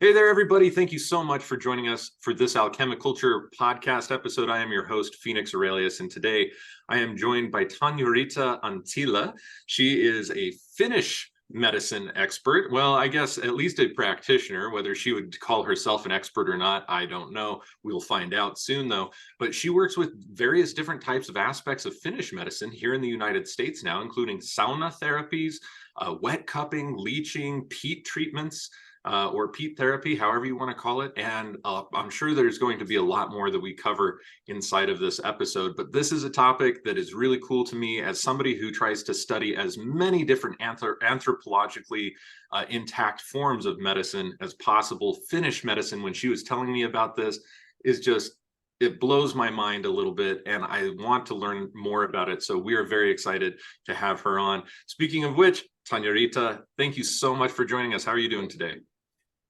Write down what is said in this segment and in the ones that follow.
Hey there, everybody. Thank you so much for joining us for this Alchemi-Culture Podcast episode. I am your host, Phoenix Aurelius, and today I am joined by Tanjariitta Anttila. She is a Finnish medicine expert. Well, I guess at least a practitioner. Whether she would call herself an expert or not, I don't know. We'll find out soon, though. But she works with various different types of aspects of Finnish medicine here in the United States now, including sauna therapies, wet cupping, leeching, peat treatments, or Peat therapy, however you want to call it. And I'm sure there's going to be a lot more that we cover inside of this episode. But this is a topic that is really cool to me as somebody who tries to study as many different anthropologically intact forms of medicine as possible. Finnish medicine, when she was telling me about this, is just, it blows my mind a little bit, and I want to learn more about it. So we are very excited to have her on. Speaking of which, Tanjariitta, thank you so much for joining us. How are you doing today?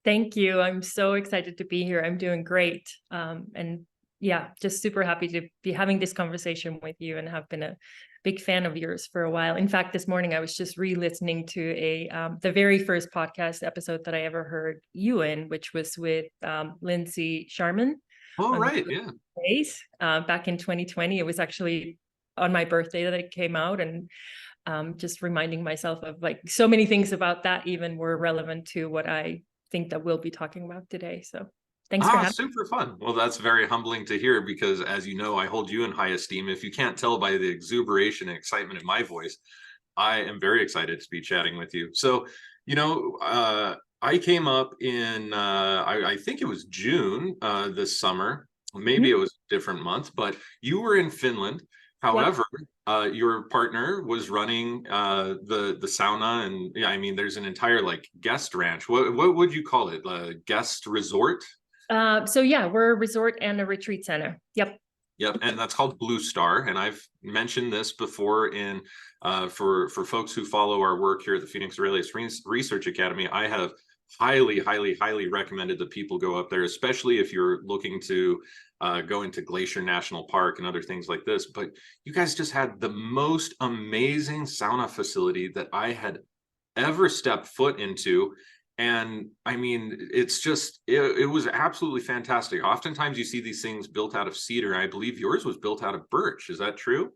Thank you. I'm so excited to be here. I'm doing great. And yeah, just super happy to be having this conversation with you and have been a big fan of yours for a while. In fact, this morning I was just re-listening to the very first podcast episode that I ever heard you in, which was with Lindsay Sharman. Oh, right. Yeah. Days, back in 2020. It was actually on my birthday that it came out, and just reminding myself of like so many things about that even were relevant to what I think that we'll be talking about today. So thanks for having me. Super fun. Well, that's very humbling to hear because, as you know, I hold you in high esteem. If you can't tell by the exuberation and excitement in my voice, I am very excited to be chatting with you. So, I came up in, I think it was June this summer. Maybe it was a different month, but you were in Finland. However, your partner was running the sauna, and yeah, I mean, there's an entire like guest ranch. What would you call it? A guest resort? So yeah, we're a resort and a retreat center. Yep. Yep, and that's called Blue Star. And I've mentioned this before in for folks who follow our work here at the Phoenix Aurelius Research Academy. I have highly recommended that people go up there, especially if you're looking to go into Glacier National Park and other things like this. But you guys just had the most amazing sauna facility that I had ever stepped foot into. And I mean, it's just, it was absolutely fantastic. Oftentimes you see these things built out of cedar. I believe yours was built out of birch. Is that true?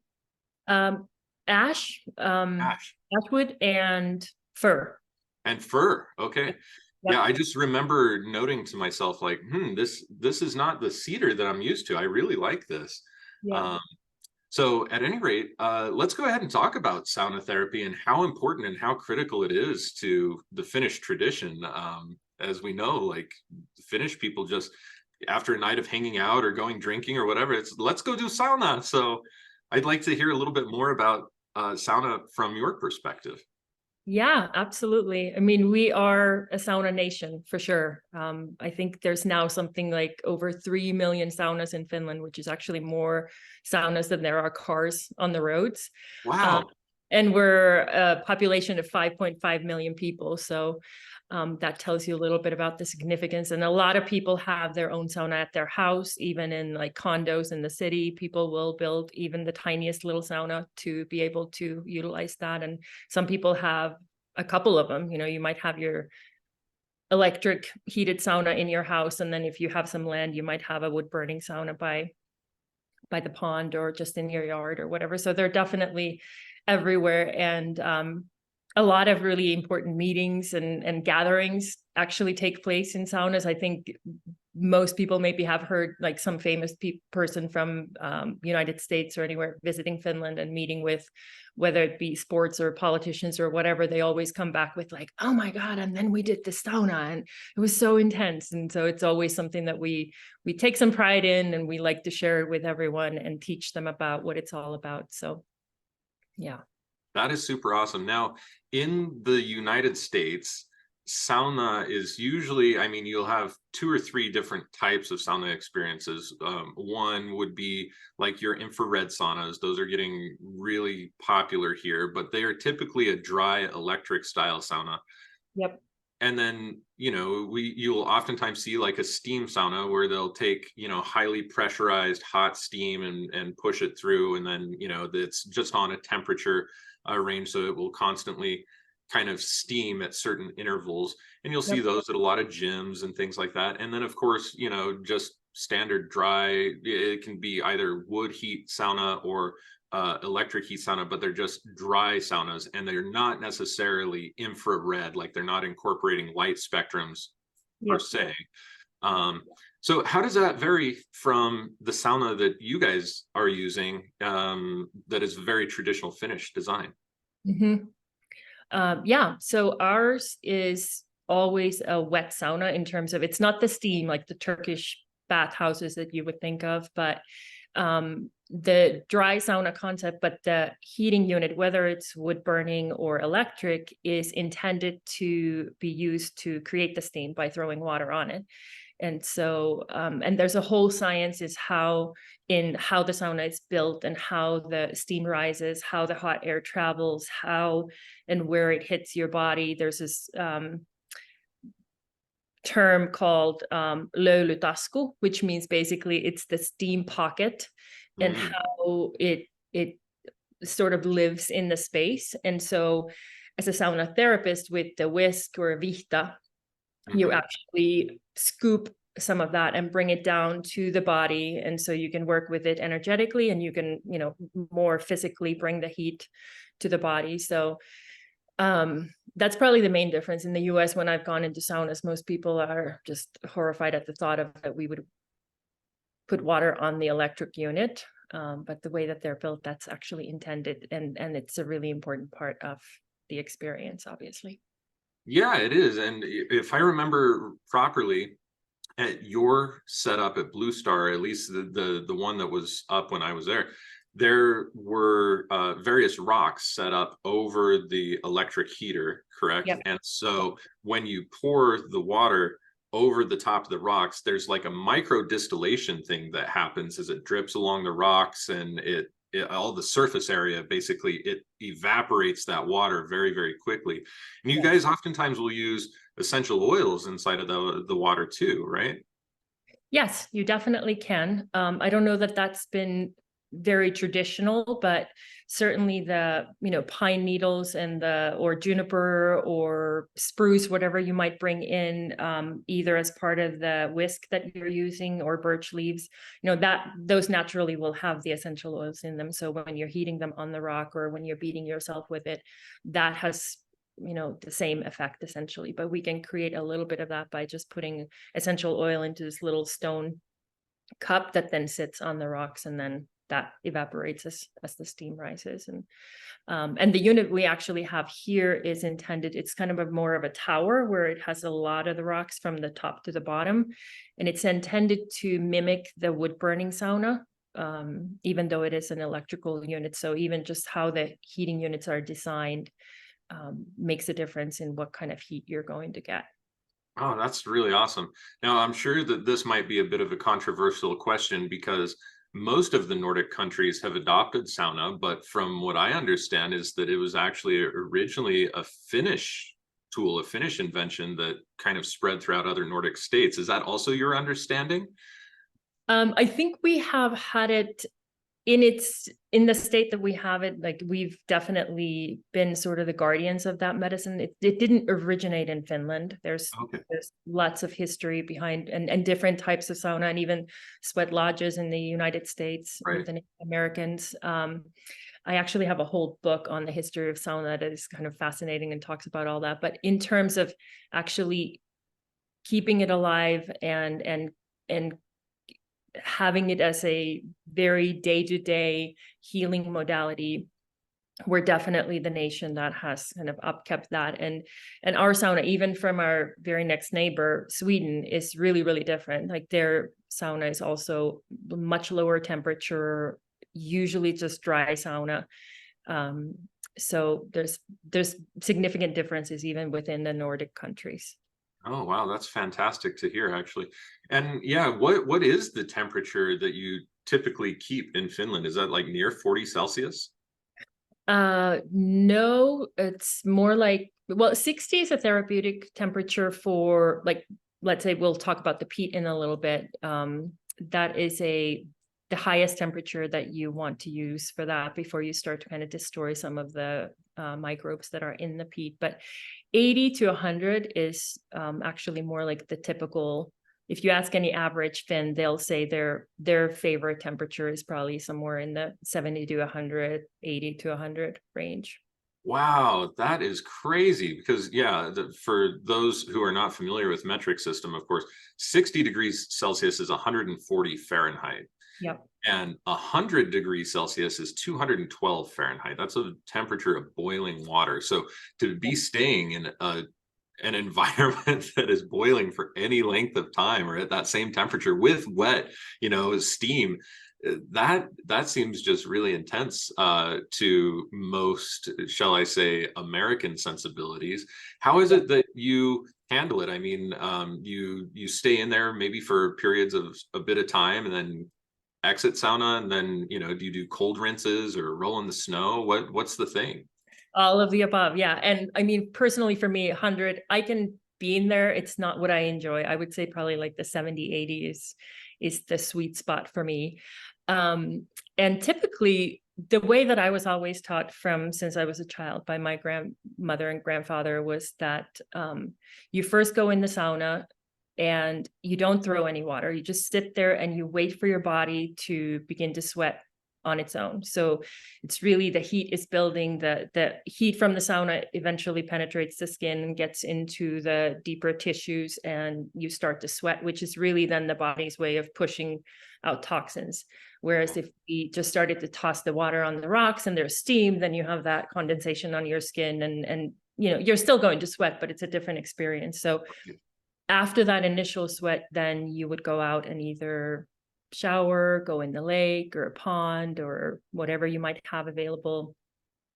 Ash, ashwood and fir. And fir. Okay. Yep. Yeah, I just remember noting to myself, like, this is not the cedar that I'm used to. I really like this. Yeah. So at any rate, let's go ahead and talk about sauna therapy and how important and how critical it is to the Finnish tradition. As we know, like Finnish people just, after a night of hanging out or going drinking or whatever, it's let's go do sauna. So I'd like to hear a little bit more about sauna from your perspective. Yeah, absolutely. I mean, we are a sauna nation for sure. I think there's now something like over 3 million saunas in Finland, which is actually more saunas than there are cars on the roads. Wow. And we're a population of 5.5 million people. So that tells you a little bit about the significance. And a lot of people have their own sauna at their house, even in like condos in the city. People will build even the tiniest little sauna to be able to utilize that. And some people have a couple of them. You might have your electric heated sauna in your house. And then if you have some land, you might have a wood burning sauna by the pond or just in your yard or whatever. So they're definitely everywhere. And a lot of really important meetings and gatherings actually take place in saunas. I think most people maybe have heard like some famous person from United States or anywhere visiting Finland and meeting with, whether it be sports or politicians or whatever, they always come back with like, oh my God, and then we did the sauna and it was so intense. And so it's always something that we take some pride in, and we like to share it with everyone and teach them about what it's all about. So yeah. That is super awesome. Now, in the United States, sauna is usually, I mean, you'll have 2 or 3 different types of sauna experiences. One would be like your infrared saunas. Those are getting really popular here, but they are typically a dry electric style sauna. Yep. And then, you'll oftentimes see like a steam sauna where they'll take, highly pressurized hot steam and push it through. And then, it's just on a temperature range. So it will constantly kind of steam at certain intervals, and you'll see Yep. those at a lot of gyms and things like that. And then of course, just standard dry, it can be either wood heat sauna or electric heat sauna, but they're just dry saunas, and they're not necessarily infrared, like they're not incorporating light spectrums per Yep. se. So how does that vary from the sauna that you guys are using, that is very traditional Finnish design? Mm-hmm. Yeah, so ours is always a wet sauna in terms of, it's not the steam like the Turkish bathhouses that you would think of, but the dry sauna concept, but the heating unit, whether it's wood burning or electric, is intended to be used to create the steam by throwing water on it. And so, and there's a whole science is how the sauna is built and how the steam rises, how the hot air travels, how and where it hits your body. There's this term called löylytasku, which means basically it's the steam pocket and how it sort of lives in the space. And so as a sauna therapist with the whisk or a vihta, you actually scoop some of that and bring it down to the body. And so you can work with it energetically, and you can, more physically bring the heat to the body. So that's probably the main difference. In the US, when I've gone into saunas, most people are just horrified at the thought of that we would put water on the electric unit. But the way that they're built, that's actually intended. And it's a really important part of the experience, obviously. Yeah, it is. And if I remember properly, at your setup at Blue Star, at least the one that was up when I was there were various rocks set up over the electric heater, correct? Yep. And so when you pour the water over the top of the rocks, there's like a micro distillation thing that happens as it drips along the rocks, and all the surface area, basically it evaporates that water very, very quickly. And you guys oftentimes will use essential oils inside of the water too, right? Yes, you definitely can. I don't know that that's been very traditional, but certainly the pine needles and or juniper or spruce, whatever you might bring in, either as part of the whisk that you're using, or birch leaves, that those naturally will have the essential oils in them. So when you're heating them on the rock or when you're beating yourself with it, that has the same effect essentially. But we can create a little bit of that by just putting essential oil into this little stone cup that then sits on the rocks, and then that evaporates as the steam rises. And the unit we actually have here is intended, it's kind of more of a tower where it has a lot of the rocks from the top to the bottom, and it's intended to mimic the wood burning sauna, even though it is an electrical unit. So even just how the heating units are designed makes a difference in what kind of heat you're going to get. Oh, that's really awesome. Now, I'm sure that this might be a bit of a controversial question, because most of the Nordic countries have adopted sauna, but from what I understand is that it was actually originally a Finnish tool, a Finnish invention that kind of spread throughout other Nordic states. Is that also your understanding? I think we have had it in the state that we have it. Like, we've definitely been sort of the guardians of that medicine. It didn't originate in Finland. There's lots of history behind, and different types of sauna, and even sweat lodges in the United States with the Native Americans. I actually have a whole book on the history of sauna that is kind of fascinating and talks about all that. But in terms of actually keeping it alive and having it as a very day-to-day healing modality, we're definitely the nation that has kind of upkept that. And our sauna, even from our very next neighbor, Sweden, is really, really different. Like, their sauna is also much lower temperature, usually just dry sauna. So there's significant differences even within the Nordic countries. Oh, wow. That's fantastic to hear, actually. And yeah, what is the temperature that you typically keep in Finland? Is that like near 40 Celsius? No, it's more like, 60 is a therapeutic temperature for, like, let's say we'll talk about the peat in a little bit. That is a the highest temperature that you want to use for that before you start to kind of destroy some of the microbes that are in the peat. But 80 to 100 is actually more like the typical. If you ask any average Finn, they'll say their favorite temperature is probably somewhere in the 70 to 100, 80 to 100 range. Wow, that is crazy because for those who are not familiar with metric system, of course, 60 degrees Celsius is 140 Fahrenheit. Yep. And 100 degrees Celsius is 212 Fahrenheit. That's a temperature of boiling water. So to be staying in an environment that is boiling for any length of time or at that same temperature with wet, steam, that seems just really intense to most, shall I say, American sensibilities. How is it that you handle it? I mean, you stay in there maybe for periods of a bit of time and then exit sauna, and then do you do cold rinses or roll in the snow? What's the thing? All of the above. Yeah. And I mean, personally for me, 100, I can be in there. It's not what I enjoy. I would say probably like the 70, 80 is the sweet spot for me. And typically the way that I was always taught since I was a child by my grandmother and grandfather was that you first go in the sauna and you don't throw any water. You just sit there and you wait for your body to begin to sweat on its own. So it's really the heat is building, the heat from the sauna eventually penetrates the skin and gets into the deeper tissues, and you start to sweat, which is really then the body's way of pushing out toxins. Whereas if we just started to toss the water on the rocks and there's steam, then you have that condensation on your skin and you're still going to sweat, but it's a different experience. So after that initial sweat, then you would go out and either shower, go in the lake or a pond or whatever you might have available.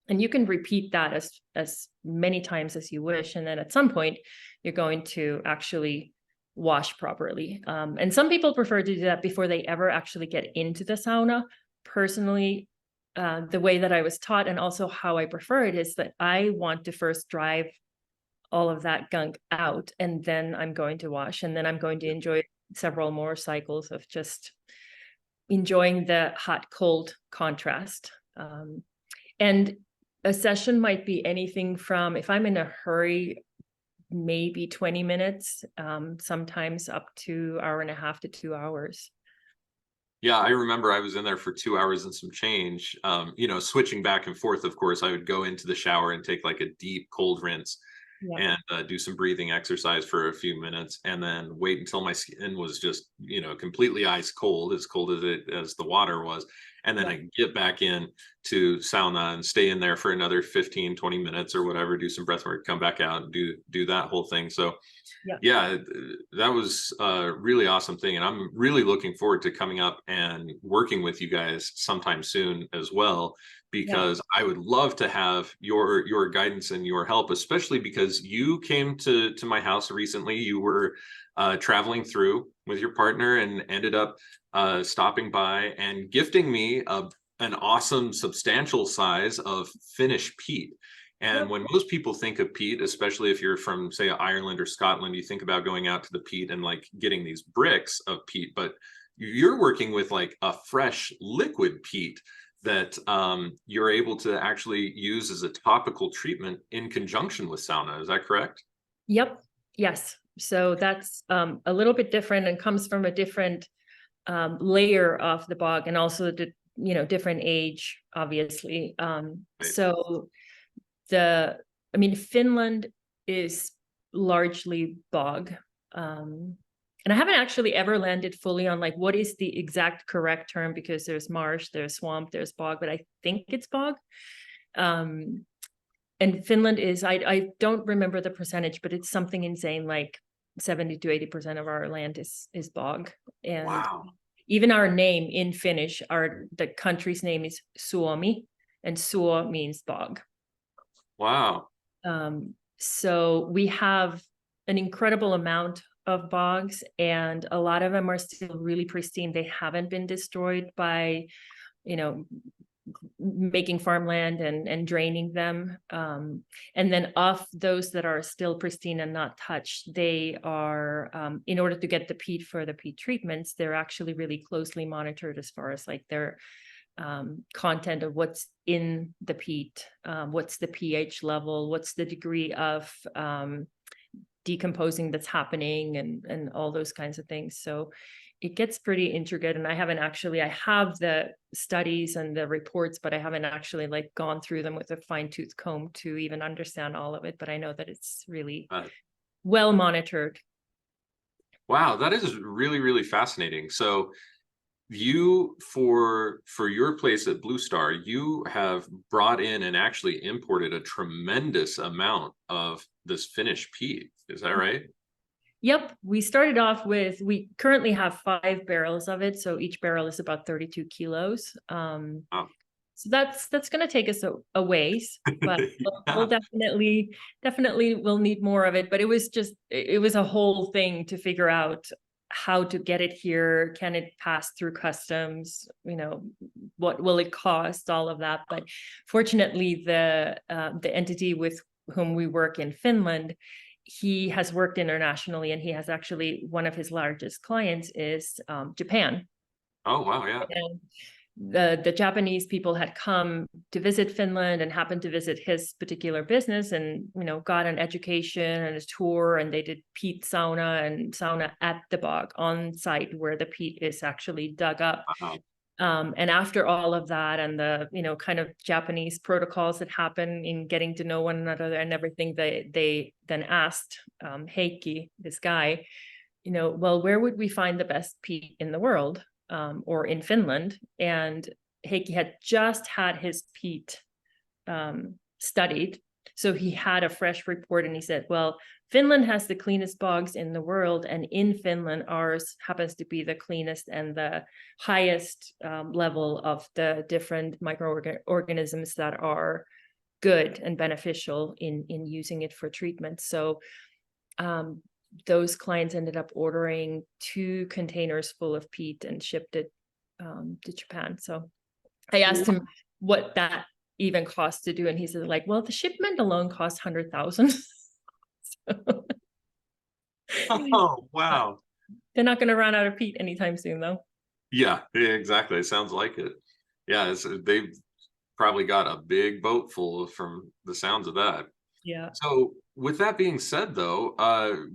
And you can repeat that as many times as you wish. And then at some point, you're going to actually wash properly. And some people prefer to do that before they ever actually get into the sauna. Personally, the way that I was taught and also how I prefer it is that I want to first drive all of that gunk out, and then I'm going to wash, and then I'm going to enjoy several more cycles of just enjoying the hot cold contrast. And a session might be anything from, if I'm in a hurry, maybe 20 minutes, sometimes up to 1.5 to 2 hours. Yeah, I remember I was in there for 2 hours and some change, switching back and forth. Of course, I would go into the shower and take like a deep cold rinse. Yeah. And do some breathing exercise for a few minutes, and then wait until my skin was just, completely ice cold, as cold as the water was. And then I get back in to sauna and stay in there for another 15, 20 minutes or whatever, do some breath work, come back out and do that whole thing. So that was a really awesome thing. And I'm really looking forward to coming up and working with you guys sometime soon as well, because I would love to have your guidance and your help, especially because you came to my house recently. You were traveling through with your partner and ended up stopping by and gifting me an awesome substantial size of Finnish peat. And when most people think of peat, especially if you're from, say, Ireland or Scotland, you think about going out to the peat and like getting these bricks of peat, but you're working with like a fresh liquid peat that you're able to actually use as a topical treatment in conjunction with sauna. Is that correct? Yep. Yes. So that's a little bit different and comes from a different layer of the bog, and also the different age, obviously. So Finland is largely bog. And I haven't actually ever landed fully on like what is the exact correct term, because there's marsh, there's swamp, there's bog, but I think it's bog. And Finland is, I don't remember the percentage, but it's something insane, like 70 to 80% of our land is bog. And even our name in Finnish, the country's name is Suomi, and Suo means bog. Wow. So we have an incredible amount of bogs, and a lot of them are still really pristine. They haven't been destroyed by, making farmland and draining them. And then of those that are still pristine and not touched, they are, in order to get the peat for the peat treatments, they're actually really closely monitored as far as like their content of what's in the peat, what's the pH level, what's the degree of decomposing that's happening, and all those kinds of things. So it gets pretty intricate, and I have the studies and the reports, but I haven't actually like gone through them with a fine-tooth comb to even understand all of it. But I know that it's really well monitored. Wow, that is really, really fascinating. So you, for your place at Blue Star, you have brought in and actually imported a tremendous amount of this Finnish peat. Is that right? Yep. We started off with, we currently have 5 barrels of it. So each barrel is about 32 kilos. Wow. So that's going to take us a ways, but we'll definitely will need more of it. But it was a whole thing to figure out how to get it here. Can it pass through customs? What will it cost? All of that. But fortunately, the entity with whom we work in Finland, he has worked internationally, and he has actually, one of his largest clients is Japan. Oh, wow. Yeah. And the Japanese people had come to visit Finland and happened to visit his particular business, and got an education and a tour, and they did peat sauna and sauna at the bog on site where the peat is actually dug up. Wow. And after all of that, and the kind of Japanese protocols that happen in getting to know one another and everything, they then asked Heikki, this guy, well, where would we find the best peat in the world? Or in Finland. And Heikki had just had his peat studied. So he had a fresh report, and he said, well, Finland has the cleanest bogs in the world. And in Finland, ours happens to be the cleanest and the highest level of the different microorganisms that are good and beneficial in using it for treatment. So those clients ended up ordering 2 containers full of peat and shipped it to Japan. So I asked him what that even cost to do, and he said, like, well, the shipment alone cost 100,000. Oh, wow. They're not going to run out of peat anytime soon, though. Yeah, exactly. It sounds like it. Yeah, they've probably got a big boat full from the sounds of that. Yeah. So with that being said, though,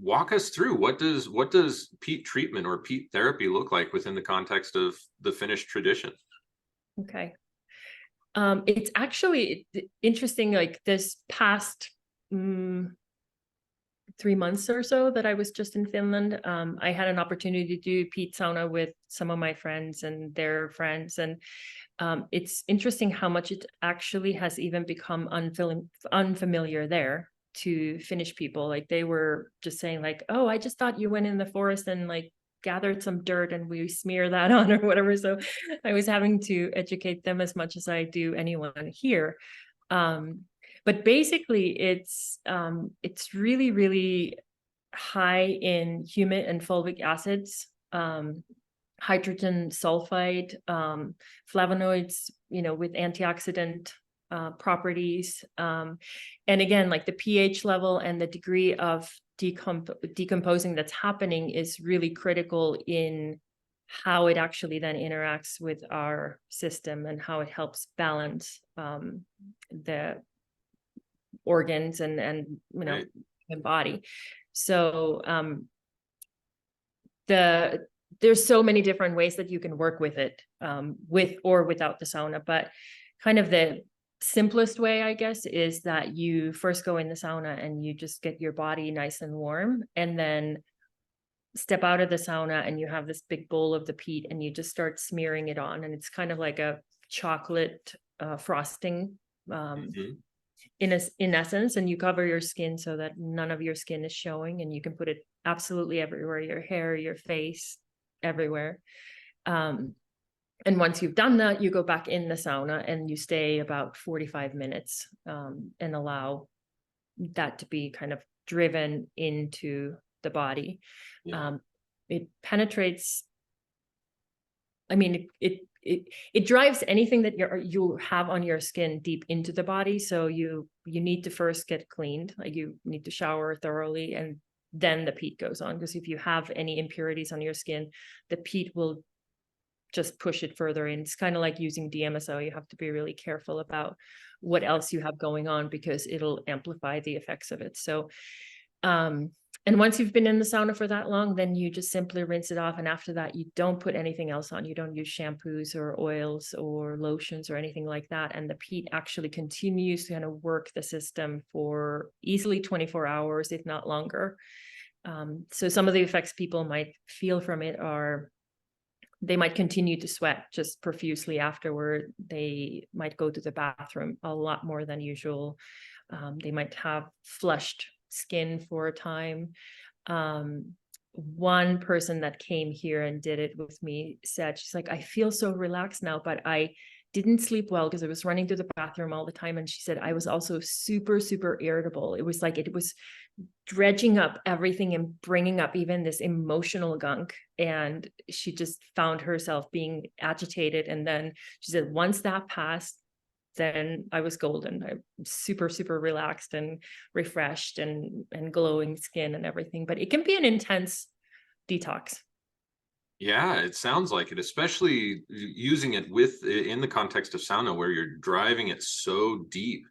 walk us through what does peat treatment or peat therapy look like within the context of the Finnish tradition? Okay. It's actually interesting, like this past 3 months or so that I was just in Finland, I had an opportunity to do peat sauna with some of my friends and their friends. And it's interesting how much it actually has even become unfamiliar there to Finnish people. Like they were just saying like, oh, I just thought you went in the forest and like gathered some dirt and we smear that on or whatever. So I was having to educate them as much as I do anyone here. But basically it's really, really high in humic and fulvic acids, hydrogen sulfide, flavonoids, with antioxidant properties. And again, like the pH level and the degree of decomposing that's happening is really critical in how it actually then interacts with our system and how it helps balance the organs and Right. the body. So there's so many different ways that you can work with it, with or without the sauna. But kind of the simplest way, I guess, is that you first go in the sauna and you just get your body nice and warm, and then step out of the sauna and you have this big bowl of the peat and you just start smearing it on. And it's kind of like a chocolate frosting in essence, and you cover your skin so that none of your skin is showing, and you can put it absolutely everywhere, your hair, your face, everywhere. And once you've done that, you go back in the sauna and you stay about 45 minutes and allow that to be kind of driven into the body. Yeah. It penetrates, I mean, it it drives anything that you have on your skin deep into the body. So you need to first get cleaned, like you need to shower thoroughly, and then the peat goes on. Because if you have any impurities on your skin, the peat will just push it further in. It's kind of like using DMSO. You have to be really careful about what else you have going on, because it'll amplify the effects of it. So and once you've been in the sauna for that long, then you just simply rinse it off. And after that, you don't put anything else on. You don't use shampoos or oils or lotions or anything like that. And the peat actually continues to kind of work the system for easily 24 hours, if not longer. So some of the effects people might feel from it are, they might continue to sweat just profusely afterward. They might go to the bathroom a lot more than usual. They might have flushed skin for a time. One person that came here and did it with me said, she's like, I feel so relaxed now, but I didn't sleep well because I was running to the bathroom all the time. And she said, I was also super, super irritable. It was like, it was dredging up everything and bringing up even this emotional gunk. And she just found herself being agitated. And then she said, once that passed, then I was golden. I'm super, super relaxed and refreshed and glowing skin and everything. But it can be an intense detox. Yeah, it sounds like it, especially using it in the context of sauna, where you're driving it so deep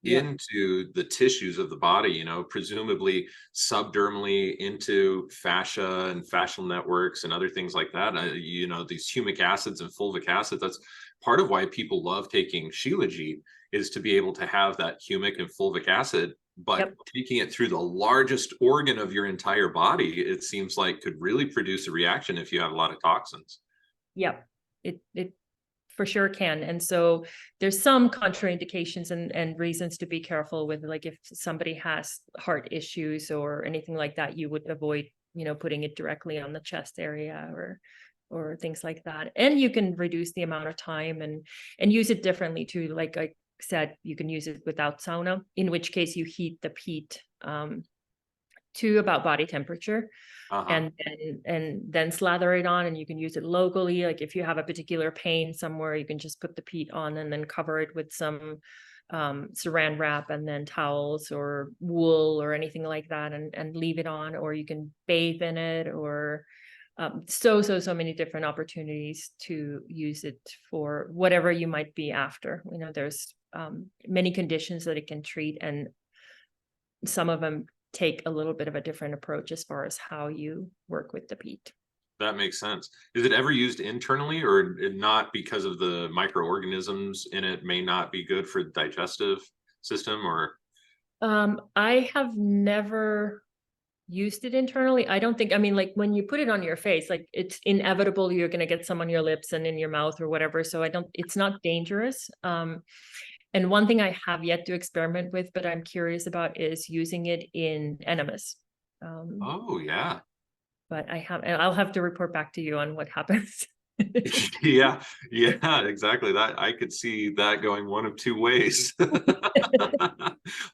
into the tissues of the body, presumably subdermally into fascia and fascial networks and other things like that. These humic acids and fulvic acid, that's part of why people love taking Shilajit, is to be able to have that humic and fulvic acid, but taking it through the largest organ of your entire body, it seems like could really produce a reaction if you have a lot of toxins. Yep, it for sure can. And so there's some contraindications and reasons to be careful with, like if somebody has heart issues or anything like that, you would avoid, putting it directly on the chest area or things like that. And you can reduce the amount of time and use it differently too. Like I said, you can use it without sauna, in which case you heat the peat to about body temperature. And then slather it on, and you can use it locally. Like if you have a particular pain somewhere, you can just put the peat on and then cover it with some saran wrap and then towels or wool or anything like that, and leave it on. Or you can bathe in it, or so many different opportunities to use it for whatever you might be after. There's many conditions that it can treat, and some of them take a little bit of a different approach as far as how you work with the peat. That makes sense. Is it ever used internally, or not, because of the microorganisms in it may not be good for the digestive system? Or I have never used it internally. I don't think, like when you put it on your face, like it's inevitable you're going to get some on your lips and in your mouth or whatever. So it's not dangerous. And one thing I have yet to experiment with, but I'm curious about, is using it in enemas. Oh yeah. But I'll have to report back to you on what happens. Yeah, exactly. That I could see that going one of two ways.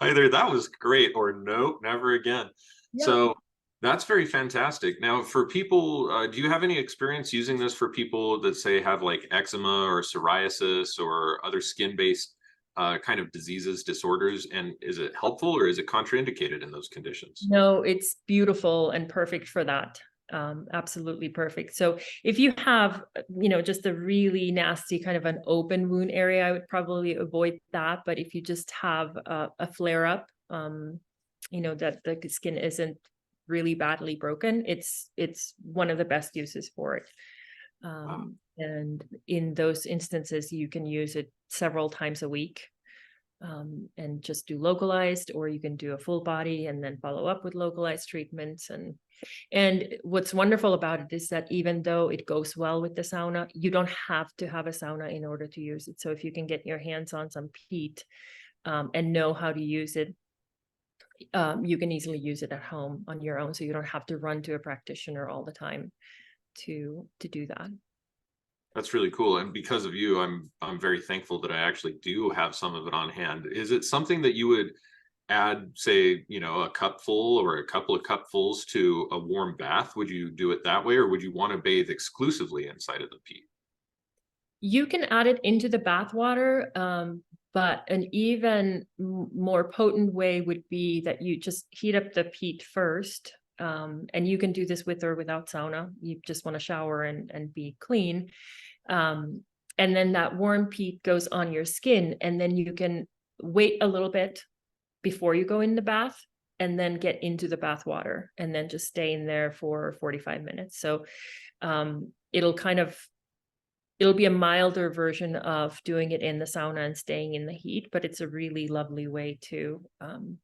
Either that was great, or nope, never again. Yeah. So that's very fantastic. Now, for people, do you have any experience using this for people that say have like eczema or psoriasis or other skin-based kind of diseases, disorders? And is it helpful, or is it contraindicated in those conditions? No, it's beautiful and perfect for that. Absolutely perfect. So if you have, just a really nasty kind of an open wound area, I would probably avoid that. But if you just have a flare up, that the skin isn't really badly broken, it's one of the best uses for it. Wow. And in those instances, you can use it several times a week. And just do localized, or you can do a full body and then follow up with localized treatments. And what's wonderful about it is that even though it goes well with the sauna, you don't have to have a sauna in order to use it. So if you can get your hands on some peat and know how to use it, you can easily use it at home on your own. So you don't have to run to a practitioner all the time to do that. That's really cool. And because of you, I'm very thankful that I actually do have some of it on hand. Is it something that you would add, say, a cupful or a couple of cupfuls to a warm bath? Would you do it that way, or would you want to bathe exclusively inside of the peat? You can add it into the bath water, but an even more potent way would be that you just heat up the peat first. And you can do this with or without sauna. You just want to shower and be clean. And then that warm peat goes on your skin, and then you can wait a little bit before you go in the bath and then get into the bath water and then just stay in there for 45 minutes. So it'll be a milder version of doing it in the sauna and staying in the heat, but it's a really lovely way to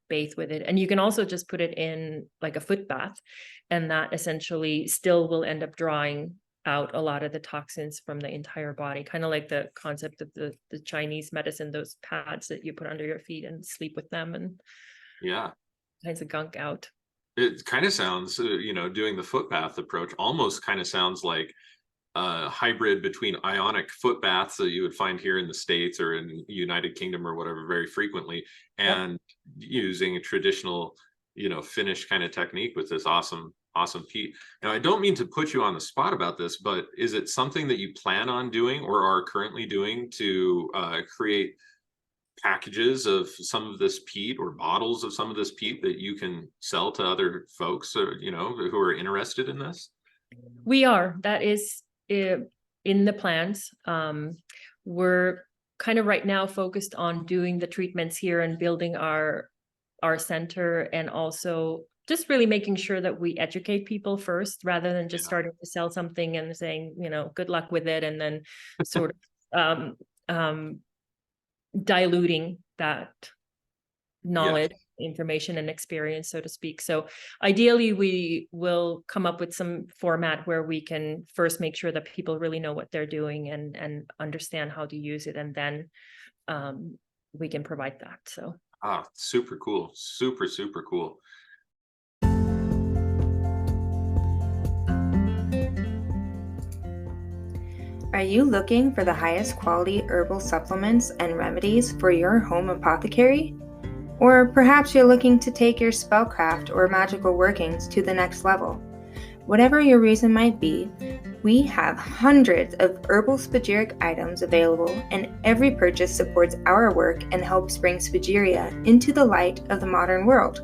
bathe with it. And you can also just put it in like a foot bath, and that essentially still will end up drawing out a lot of the toxins from the entire body, kind of like the concept of the Chinese medicine, those pads that you put under your feet and sleep with them, and kinds of gunk out. It kind of sounds, doing the foot bath approach almost kind of sounds like a hybrid between ionic foot baths that you would find here in the States or in United Kingdom or whatever very frequently, and using a traditional, Finnish kind of technique with this awesome peat. Now, I don't mean to put you on the spot about this, but is it something that you plan on doing or are currently doing to create packages of some of this peat or bottles of some of this peat that you can sell to other folks, or, who are interested in this? We are. That is in the plans. We're kind of right now focused on doing the treatments here and building our center, and also just really making sure that we educate people first, rather than just starting to sell something and saying, good luck with it, and then sort of diluting that knowledge, information, and experience, so to speak. So ideally, we will come up with some format where we can first make sure that people really know what they're doing and understand how to use it, and then we can provide that. So super cool. Super cool. Are you looking for the highest quality herbal supplements and remedies for your home apothecary? Or perhaps you're looking to take your spellcraft or magical workings to the next level. Whatever your reason might be, we have hundreds of herbal spagyric items available, and every purchase supports our work and helps bring spagyria into the light of the modern world.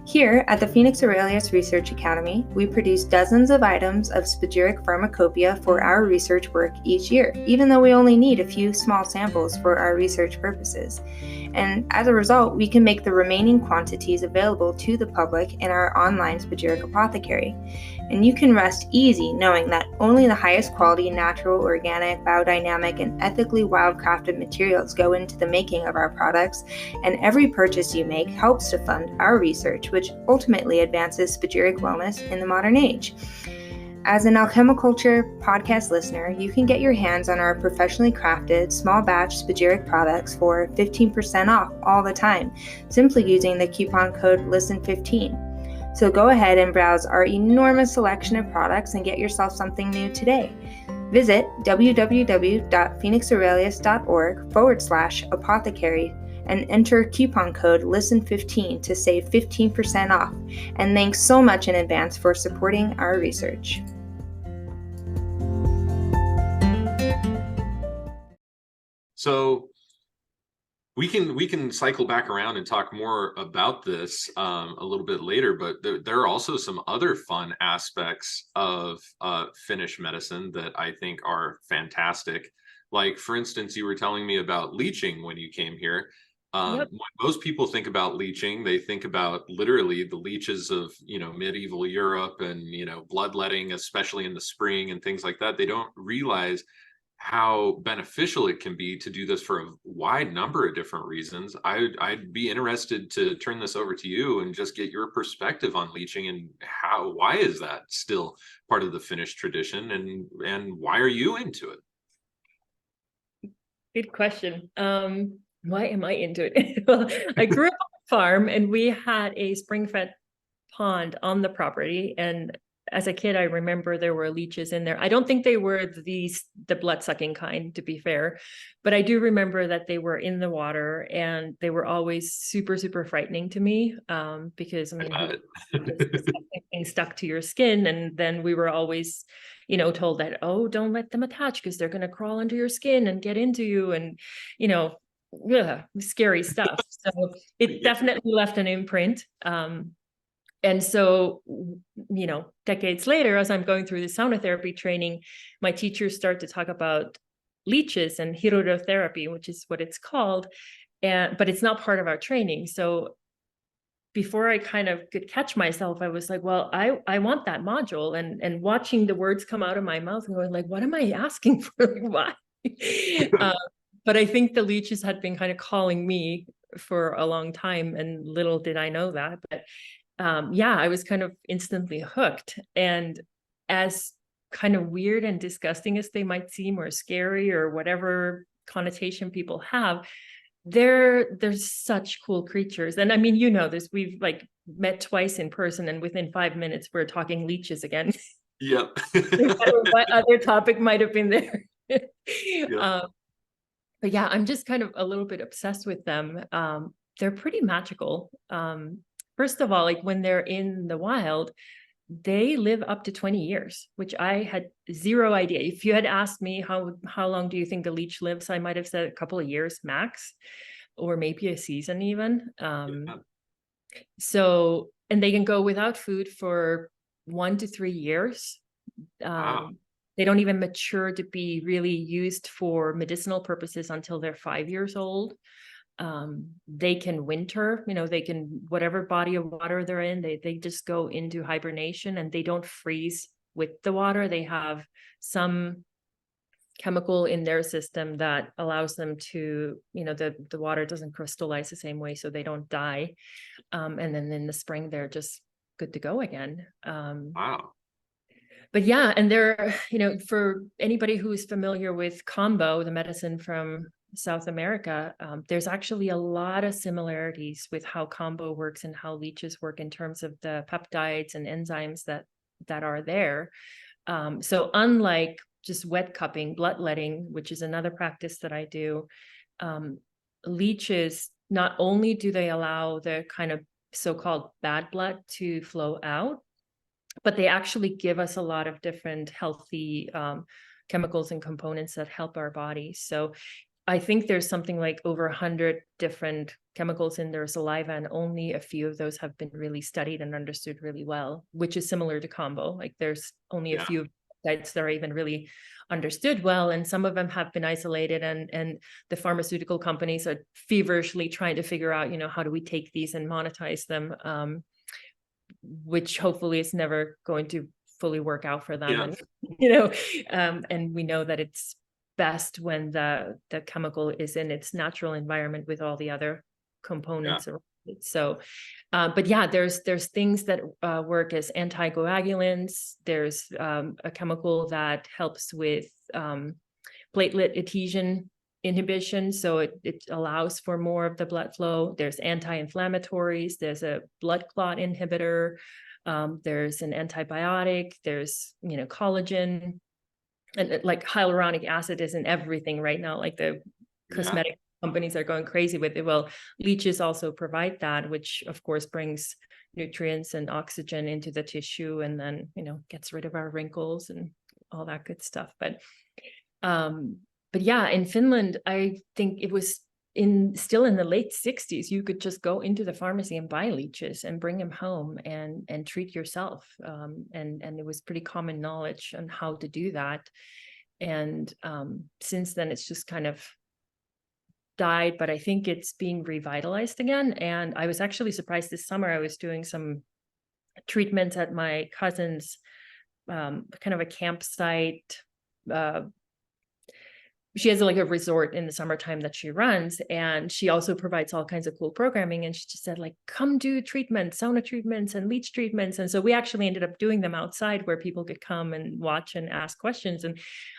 Here at the Phoenix Aurelius Research Academy, we produce dozens of items of spagyric pharmacopoeia for our research work each year, even though we only need a few small samples for our research purposes. And as a result, we can make the remaining quantities available to the public in our online spagyric apothecary. And you can rest easy knowing that only the highest quality natural, organic, biodynamic, and ethically wildcrafted materials go into the making of our products, and every purchase you make helps to fund our research, which ultimately advances spagyric wellness in the modern age. As an Alchemi-Culture podcast listener, you can get your hands on our professionally crafted small batch spagyric products for 15% off all the time, simply using the coupon code LISTEN15. So go ahead and browse our enormous selection of products and get yourself something new today. Visit www.phoenixaurelius.org/apothecary and enter coupon code LISTEN15 to save 15% off. And thanks so much in advance for supporting our research. So we can cycle back around and talk more about this a little bit later, but there are also some other fun aspects of Finnish medicine that I think are fantastic. Like, for instance, you were telling me about leeching when you came here. When most people think about leeching, they think about literally the leeches of, medieval Europe and, bloodletting, especially in the spring and things like that. They don't realize how beneficial it can be to do this for a wide number of different reasons. I'd be interested to turn this over to you and just get your perspective on leeching, and why is that still part of the Finnish tradition, and why are you into it? Good question. Why am I into it? Well, I grew up on a farm, and we had a spring-fed pond on the property. And as a kid, I remember there were leeches in there. I don't think they were the blood-sucking kind, to be fair, but I do remember that they were in the water, and they were always super, super frightening to me, because something stuck to your skin, and then we were always, told that, oh, don't let them attach because they're going to crawl under your skin and get into you, and scary stuff. So it definitely left an imprint. And so, decades later, as I'm going through the sauna therapy training, my teachers start to talk about leeches and hirudotherapy, which is what it's called. But it's not part of our training. So before I kind of could catch myself, I was like, well, I want that module, and watching the words come out of my mouth and going like, what am I asking for? Like, why? But I think the leeches had been kind of calling me for a long time, and little did I know that. But I was kind of instantly hooked. And as kind of weird and disgusting as they might seem, or scary, or whatever connotation people have, they're such cool creatures. And I mean, this, we've like met twice in person, and within 5 minutes we're talking leeches again. Yep. What other topic might have been there? Yep. But yeah, I'm just kind of a little bit obsessed with them. They're pretty magical. First of all, like when they're in the wild, they live up to 20 years, which I had zero idea. If you had asked me how long do you think a leech lives, I might have said a couple of years max, or maybe a season even. So, and they can go without food for 1 to 3 years. Wow. They don't even mature to be really used for medicinal purposes until they're 5 years old. They can winter, they can, whatever body of water they're in, they just go into hibernation, and they don't freeze with the water. They have some chemical in their system that allows them to, the water doesn't crystallize the same way, so they don't die. And then in the spring, they're just good to go again. Wow. But yeah, and they're, for anybody who's familiar with Kambo, the medicine from South America, there's actually a lot of similarities with how Kambo works and how leeches work in terms of the peptides and enzymes that are there. So unlike just wet cupping, bloodletting, which is another practice that I do, leeches, not only do they allow the kind of so-called bad blood to flow out, but they actually give us a lot of different healthy chemicals and components that help our bodies. So I think there's something like over 100 different chemicals in their saliva, and only a few of those have been really studied and understood really well, which is similar to Kambo. Like there's only a few peptides that are even really understood well, and some of them have been isolated, and the pharmaceutical companies are feverishly trying to figure out, how do we take these and monetize them, which hopefully is never going to fully work out for them. And and we know that it's best when the chemical is in its natural environment with all the other components around it. So but yeah, there's things that work as anticoagulants. There's a chemical that helps with platelet adhesion inhibition, so it allows for more of the blood flow. There's anti-inflammatories, there's a blood clot inhibitor, there's an antibiotic, there's collagen, and like hyaluronic acid is in everything right now. Like the cosmetic companies are going crazy with it. Well, leeches also provide that, which of course brings nutrients and oxygen into the tissue, and then gets rid of our wrinkles and all that good stuff. But yeah, in Finland, I think it was still in the late 60s, you could just go into the pharmacy and buy leeches and bring them home and treat yourself. And it was pretty common knowledge on how to do that. And since then, it's just kind of died, but I think it's being revitalized again. And I was actually surprised this summer. I was doing some treatments at my cousin's kind of a campsite. She has like a resort in the summertime that she runs, and she also provides all kinds of cool programming. And she just said, like, come do treatments, sauna treatments and leech treatments. And so we actually ended up doing them outside where people could come and watch and ask questions. And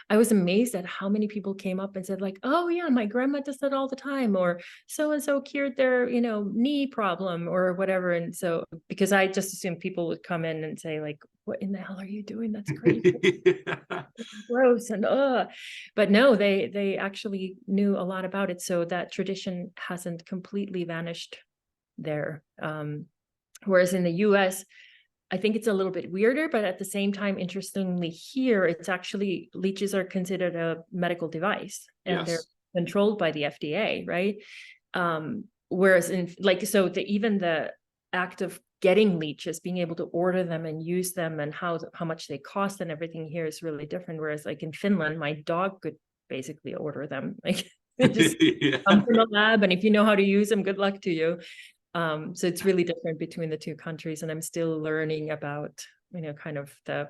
I was amazed at how many people came up and said, like, oh yeah, my grandma does that all the time, or so-and-so cured their, knee problem or whatever. And so, because I just assumed people would come in and say, like, what in the hell are you doing? That's crazy. Gross. And but no, they actually knew a lot about it. So that tradition hasn't completely vanished there. Whereas in the US, I think it's a little bit weirder, but at the same time, interestingly here, it's actually leeches are considered a medical device and they're Yes. controlled by the FDA, right? Whereas even the act of getting leeches, being able to order them and use them and how much they cost and everything here is really different. Whereas like in Finland, my dog could basically order them. Like they just come from a lab, and if you know how to use them, good luck to you. So it's really different between the two countries, and I'm still learning about, kind of the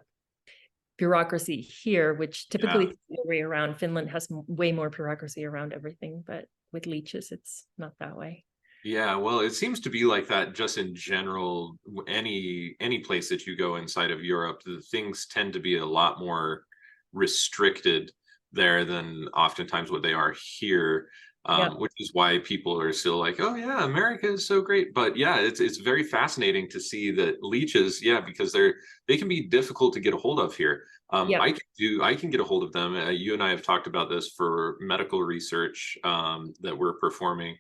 bureaucracy here, which typically the way around. Finland has way more bureaucracy around everything, but with leeches, it's not that way. Yeah, well, it seems to be like that just in general. Any place that you go inside of Europe, the things tend to be a lot more restricted there than oftentimes what they are here. Which is why people are still like, oh yeah, America is so great. But yeah, it's very fascinating to see that leeches, because they can be difficult to get a hold of here. I can get a hold of them. You and I have talked about this for medical research that we're performing.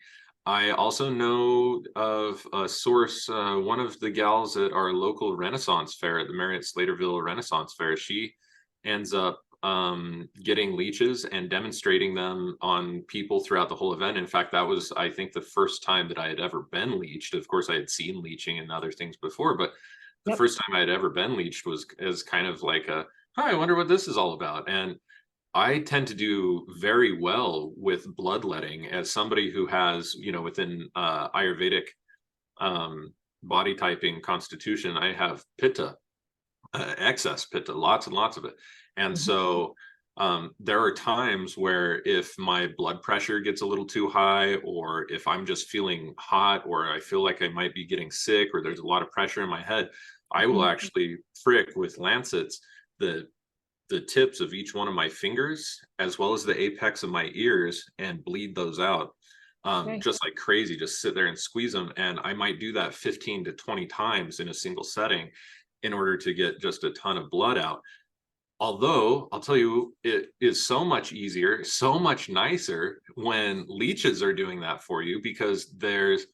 I also know of a source, one of the gals at our local Renaissance fair at the Marriott Slaterville Renaissance Fair. She ends up getting leeches and demonstrating them on people throughout the whole event. In fact, that was, I think, the first time that I had ever been leeched. Of course, I had seen leeching and other things before, but the first time I had ever been leeched was as kind of like I wonder what this is all about. And I tend to do very well with bloodletting as somebody who has, within Ayurvedic body typing constitution, I have pitta, excess pitta, lots and lots of it. And so there are times where if my blood pressure gets a little too high, or if I'm just feeling hot, or I feel like I might be getting sick, or there's a lot of pressure in my head, I will actually prick with lancets the tips of each one of my fingers, as well as the apex of my ears, and bleed those out just like crazy. Just sit there and squeeze them. And I might do that 15 to 20 times in a single setting in order to get just a ton of blood out. Although I'll tell you, it is so much easier, so much nicer when leeches are doing that for you, because there's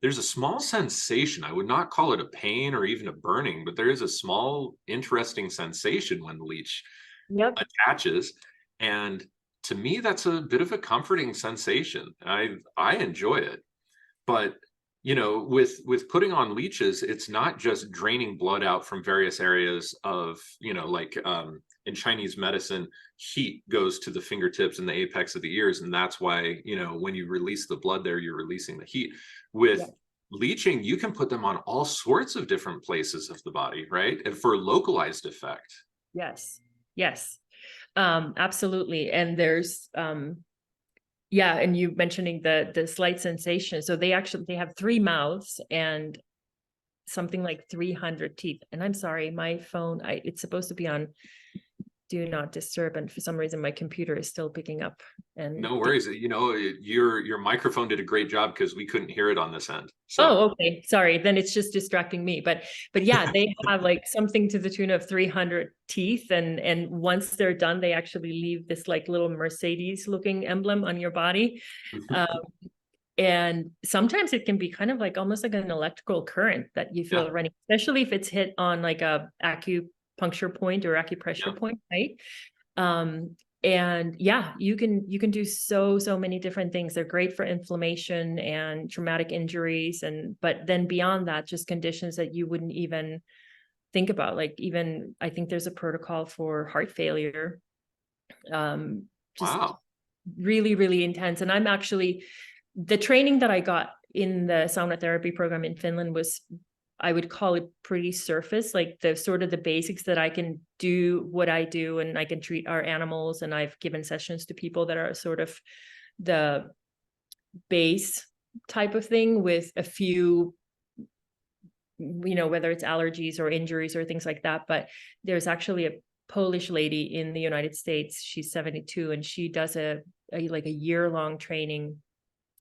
a small sensation. I would not call it a pain or even a burning, but there is a small, interesting sensation when the leech attaches. And to me, that's a bit of a comforting sensation. I enjoy it. But with putting on leeches, it's not just draining blood out from various areas of, in Chinese medicine, heat goes to the fingertips and the apex of the ears. And that's why, when you release the blood there, you're releasing the heat. With leeching, you can put them on all sorts of different places of the body, right? And for localized effect. Yes. Absolutely. And there's, and you mentioning the slight sensation. So they have 3 mouths and something like 300 teeth. And I'm sorry, my phone, it's supposed to be on do not disturb, and for some reason my computer is still picking up. And no worries. Your microphone did a great job, because we couldn't hear it on this end. So. Oh, okay. Sorry. Then it's just distracting me. But yeah, they have like something to the tune of 300 teeth. And once they're done, they actually leave this like little Mercedes looking emblem on your body. And sometimes it can be kind of like almost like an electrical current that you feel running, especially if it's hit on like a acupuncture point or acupressure point, right? And you can do so many different things. They're great for inflammation and traumatic injuries, but then beyond that, just conditions that you wouldn't even think about. Like even I think there's a protocol for heart failure. Wow. Really, really intense. And I'm actually, the training that I got in the sauna therapy program in Finland was, I would call it pretty surface, like the sort of the basics that I can do what I do, and I can treat our animals. And I've given sessions to people that are sort of the base type of thing with a few, whether it's allergies or injuries or things like that. But there's actually a Polish lady in the United States. She's 72, and she does a year-long training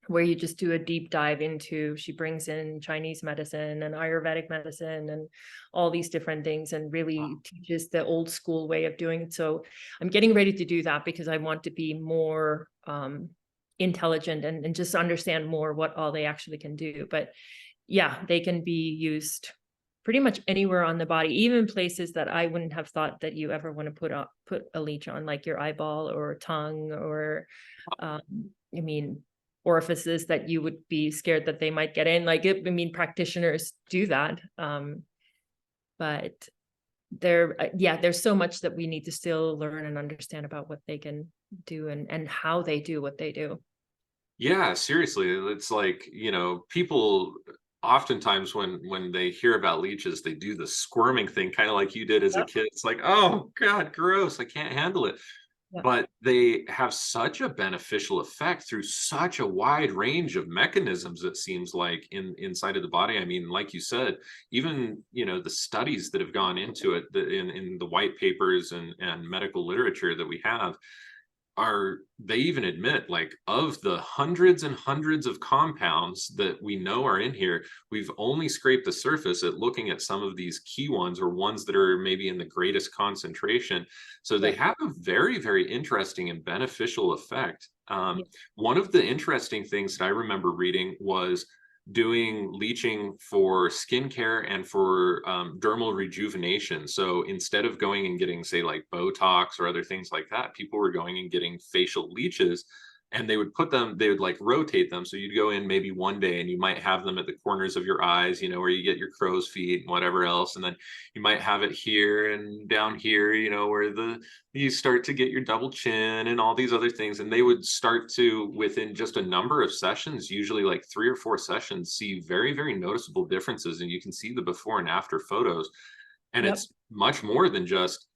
where you just do a deep dive into, she brings in Chinese medicine and Ayurvedic medicine and all these different things, and really teaches the old school way of doing it. So I'm getting ready to do that because I want to be more intelligent and just understand more what all they actually can do. But yeah, they can be used pretty much anywhere on the body, even places that I wouldn't have thought that you ever want to put a leech on, like your eyeball or tongue, or orifices that you would be scared that they might get in. Practitioners do that. But there's so much that we need to still learn and understand about what they can do and how they do what they do. Yeah, seriously. It's like, people oftentimes when they hear about leeches, they do the squirming thing, kind of like you did as a kid. It's like, oh God, gross, I can't handle it. Yeah. But they have such a beneficial effect through such a wide range of mechanisms, it seems like, inside of the body. I mean, like you said, even, the studies that have gone into it in the white papers and medical literature that we have, they even admit, like, of the hundreds and hundreds of compounds that we know are in here, we've only scraped the surface at looking at some of these key ones, or ones that are maybe in the greatest concentration. So they have a very, very interesting and beneficial effect. One of the interesting things that I remember reading was doing leeching for skincare and for dermal rejuvenation. So instead of going and getting, say, like Botox or other things like that, people were going and getting facial leeches, and they would like rotate them. So you'd go in maybe one day and you might have them at the corners of your eyes, where you get your crow's feet and whatever else. And then you might have it here and down here, where you start to get your double chin and all these other things. And they would start to, within just a number of sessions, usually like 3 or 4 sessions, see very, very noticeable differences. And you can see the before and after photos. And it's much more than just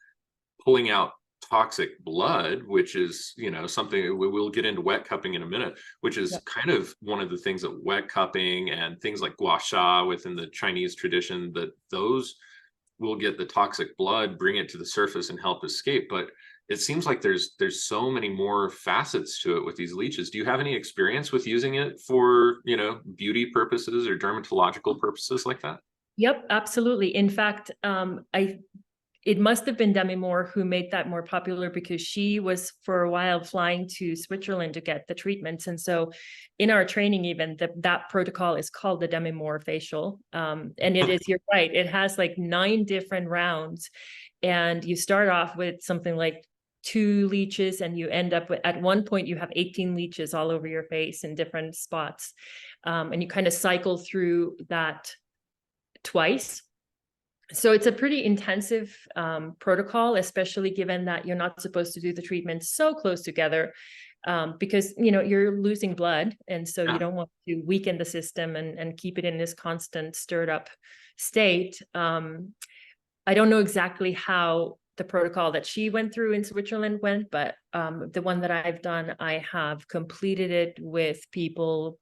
pulling out toxic blood, which is, something we'll get into wet cupping in a minute, which is kind of one of the things that wet cupping and things like gua sha within the Chinese tradition, that those will get the toxic blood, bring it to the surface and help escape. But it seems like there's so many more facets to it with these leeches. Do you have any experience with using it for, beauty purposes or dermatological purposes like that? Yep, absolutely. In fact, it must have been Demi Moore who made that more popular, because she was for a while flying to Switzerland to get the treatments. And so in our training, even that protocol is called the Demi Moore facial. And it is, you're right, it has like 9 different rounds. And you start off with something like 2 leeches, and you end up with, at one point you have 18 leeches all over your face in different spots. And you kind of cycle through that twice. So it's a pretty intensive protocol, especially given that you're not supposed to do the treatment so close together, because, you're losing blood. And so you don't want to weaken the system and keep it in this constant stirred up state. I don't know exactly how the protocol that she went through in Switzerland went, but the one that I've done, I have completed it with people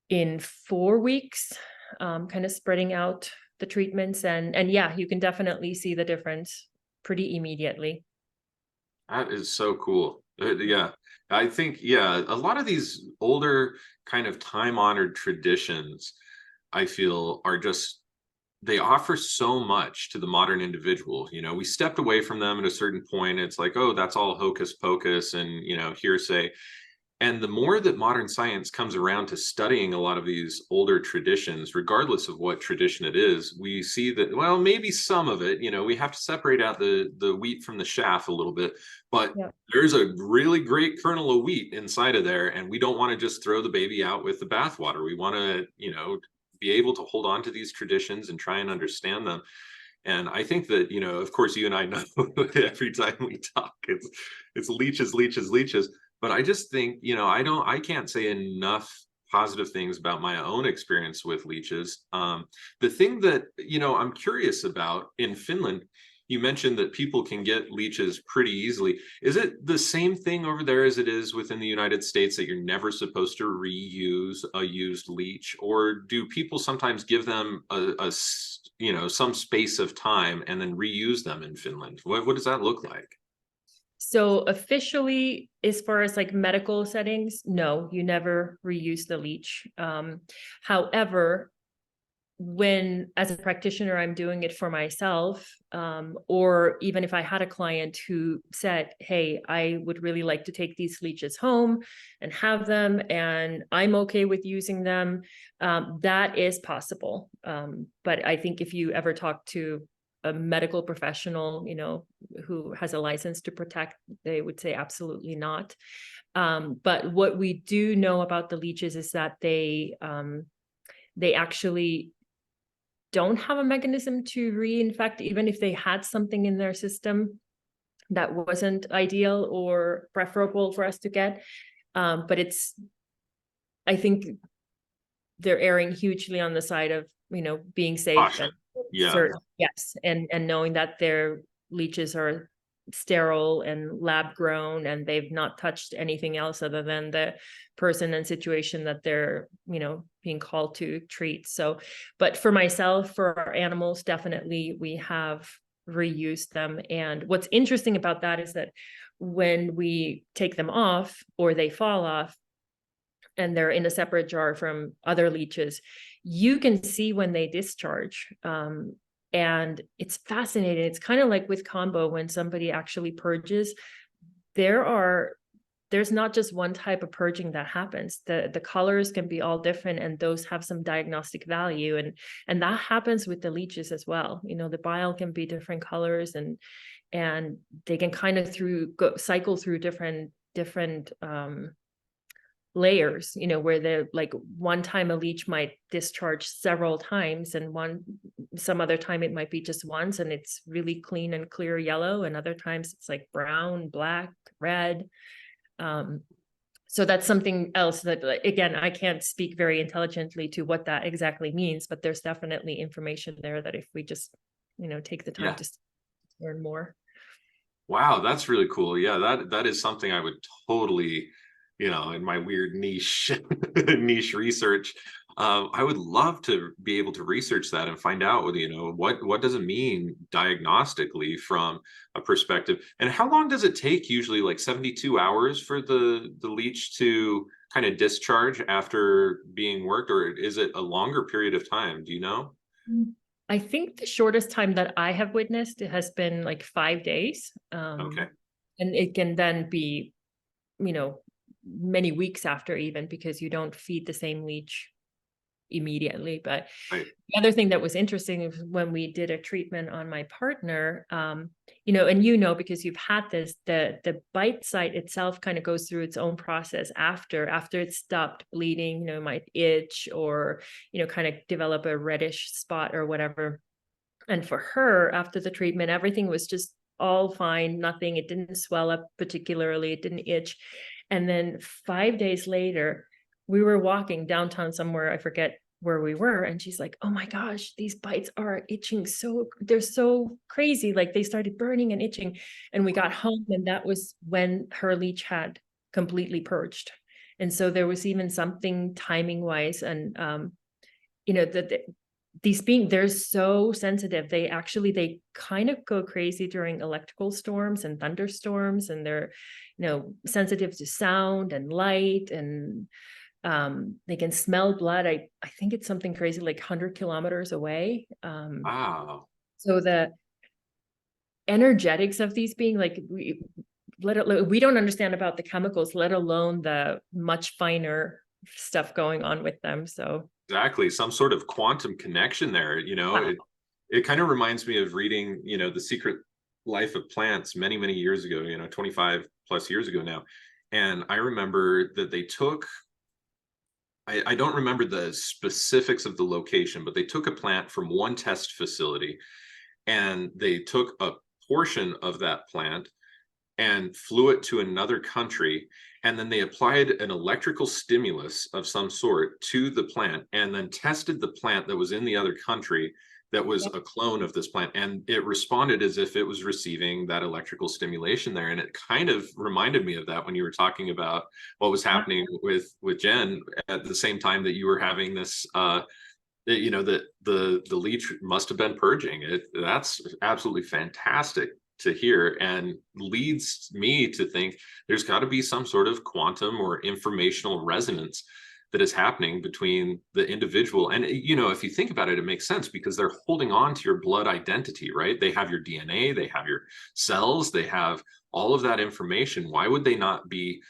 in 4 weeks, kind of spreading out the treatments, and yeah, you can definitely see the difference pretty immediately. That is so cool. Yeah, I think, a lot of these older kind of time-honored traditions, I feel, are just, they offer so much to the modern individual. We stepped away from them at a certain point. It's like, oh, that's all hocus pocus and, hearsay. And the more that modern science comes around to studying a lot of these older traditions, regardless of what tradition it is, we see that, well, maybe some of it, we have to separate out the wheat from the chaff a little bit, but there's a really great kernel of wheat inside of there. And we don't want to just throw the baby out with the bathwater. We want to, be able to hold on to these traditions and try and understand them. And I think that, of course, you and I know every time we talk, it's leeches, leeches, leeches. But I just think, I can't say enough positive things about my own experience with leeches. The thing that, I'm curious about in Finland, you mentioned that people can get leeches pretty easily. Is it the same thing over there as it is within the United States, that you're never supposed to reuse a used leech? Or do people sometimes give them some space of time and then reuse them in Finland? What does that look like? So officially, as far as like medical settings, no, you never reuse the leech. However, when, as a practitioner, I'm doing it for myself, or even if I had a client who said, hey, I would really like to take these leeches home and have them, and I'm okay with using them, that is possible. But I think if you ever talk to a medical professional, who has a license to protect, they would say absolutely not. But what we do know about the leeches is that they actually don't have a mechanism to reinfect, even if they had something in their system that wasn't ideal or preferable for us to get. But I think they're erring hugely on the side of, being safe. Caution. And certain, yes. And knowing that their leeches are sterile and lab grown, and they've not touched anything else other than the person and situation that they're being called to treat. So, but for myself, for our animals, definitely we have reused them. And what's interesting about that is that when we take them off or they fall off and they're in a separate jar from other leeches, you can see when they discharge. And it's fascinating. It's kind of like with combo, when somebody actually purges, there's not just one type of purging that happens. The colors can be all different, and those have some diagnostic value. And that happens with the leeches as well. The bile can be different colors, and they can kind of cycle through different layers, where they're like, one time a leech might discharge several times, and some other time it might be just once and it's really clean and clear yellow, and other times it's like brown, black, red. So that's something else that, again, I can't speak very intelligently to what that exactly means, but there's definitely information there that if we just take the time to learn more. Wow, that's really cool. Yeah, that is something I would totally, in my weird niche research, I would love to be able to research that and find out, what does it mean diagnostically from a perspective, and how long does it take usually, like 72 hours for the leech to kind of discharge after being worked, or is it a longer period of time? Do you know? I think the shortest time that I have witnessed, it has been like 5 days. Okay. And it can then be, many weeks after, even, because you don't feed the same leech immediately. But right. The other thing that was interesting is when we did a treatment on my partner, and because you've had this, the bite site itself kind of goes through its own process after it's stopped bleeding. It might itch or kind of develop a reddish spot or whatever. And for her, after the treatment, everything was just all fine, nothing. It didn't swell up particularly, it didn't itch. And then 5 days later, we were walking downtown somewhere, I forget where we were, and she's like, oh my gosh, these bites are itching, they're so crazy, like they started burning and itching. And we got home, and that was when her leech had completely purged. And so there was even something timing wise, and these beings, they're so sensitive. They kind of go crazy during electrical storms and thunderstorms, and they're sensitive to sound and light, and they can smell blood. I think it's something crazy, like 100 kilometers away. Wow. So the energetics of these beings, like we don't understand about the chemicals, let alone the much finer stuff going on with them. So exactly, some sort of quantum connection there. It kind of reminds me of reading The Secret Life of Plants many years ago, 25 plus years ago now. And I remember that they took, I don't remember the specifics of the location, but they took a plant from one test facility, and they took a portion of that plant and flew it to another country, and then they applied an electrical stimulus of some sort to the plant, and then tested the plant that was in the other country that was a clone of this plant, and it responded as if it was receiving that electrical stimulation there. And it kind of reminded me of that when you were talking about what was happening with Jen at the same time that you were having this that the leech must have been purging it. That's absolutely fantastic to hear, and leads me to think there's got to be some sort of quantum or informational resonance that is happening between the individual. And, if you think about it, it makes sense because they're holding on to your blood identity, right? They have your DNA, they have your cells, they have all of that information. Why would they not be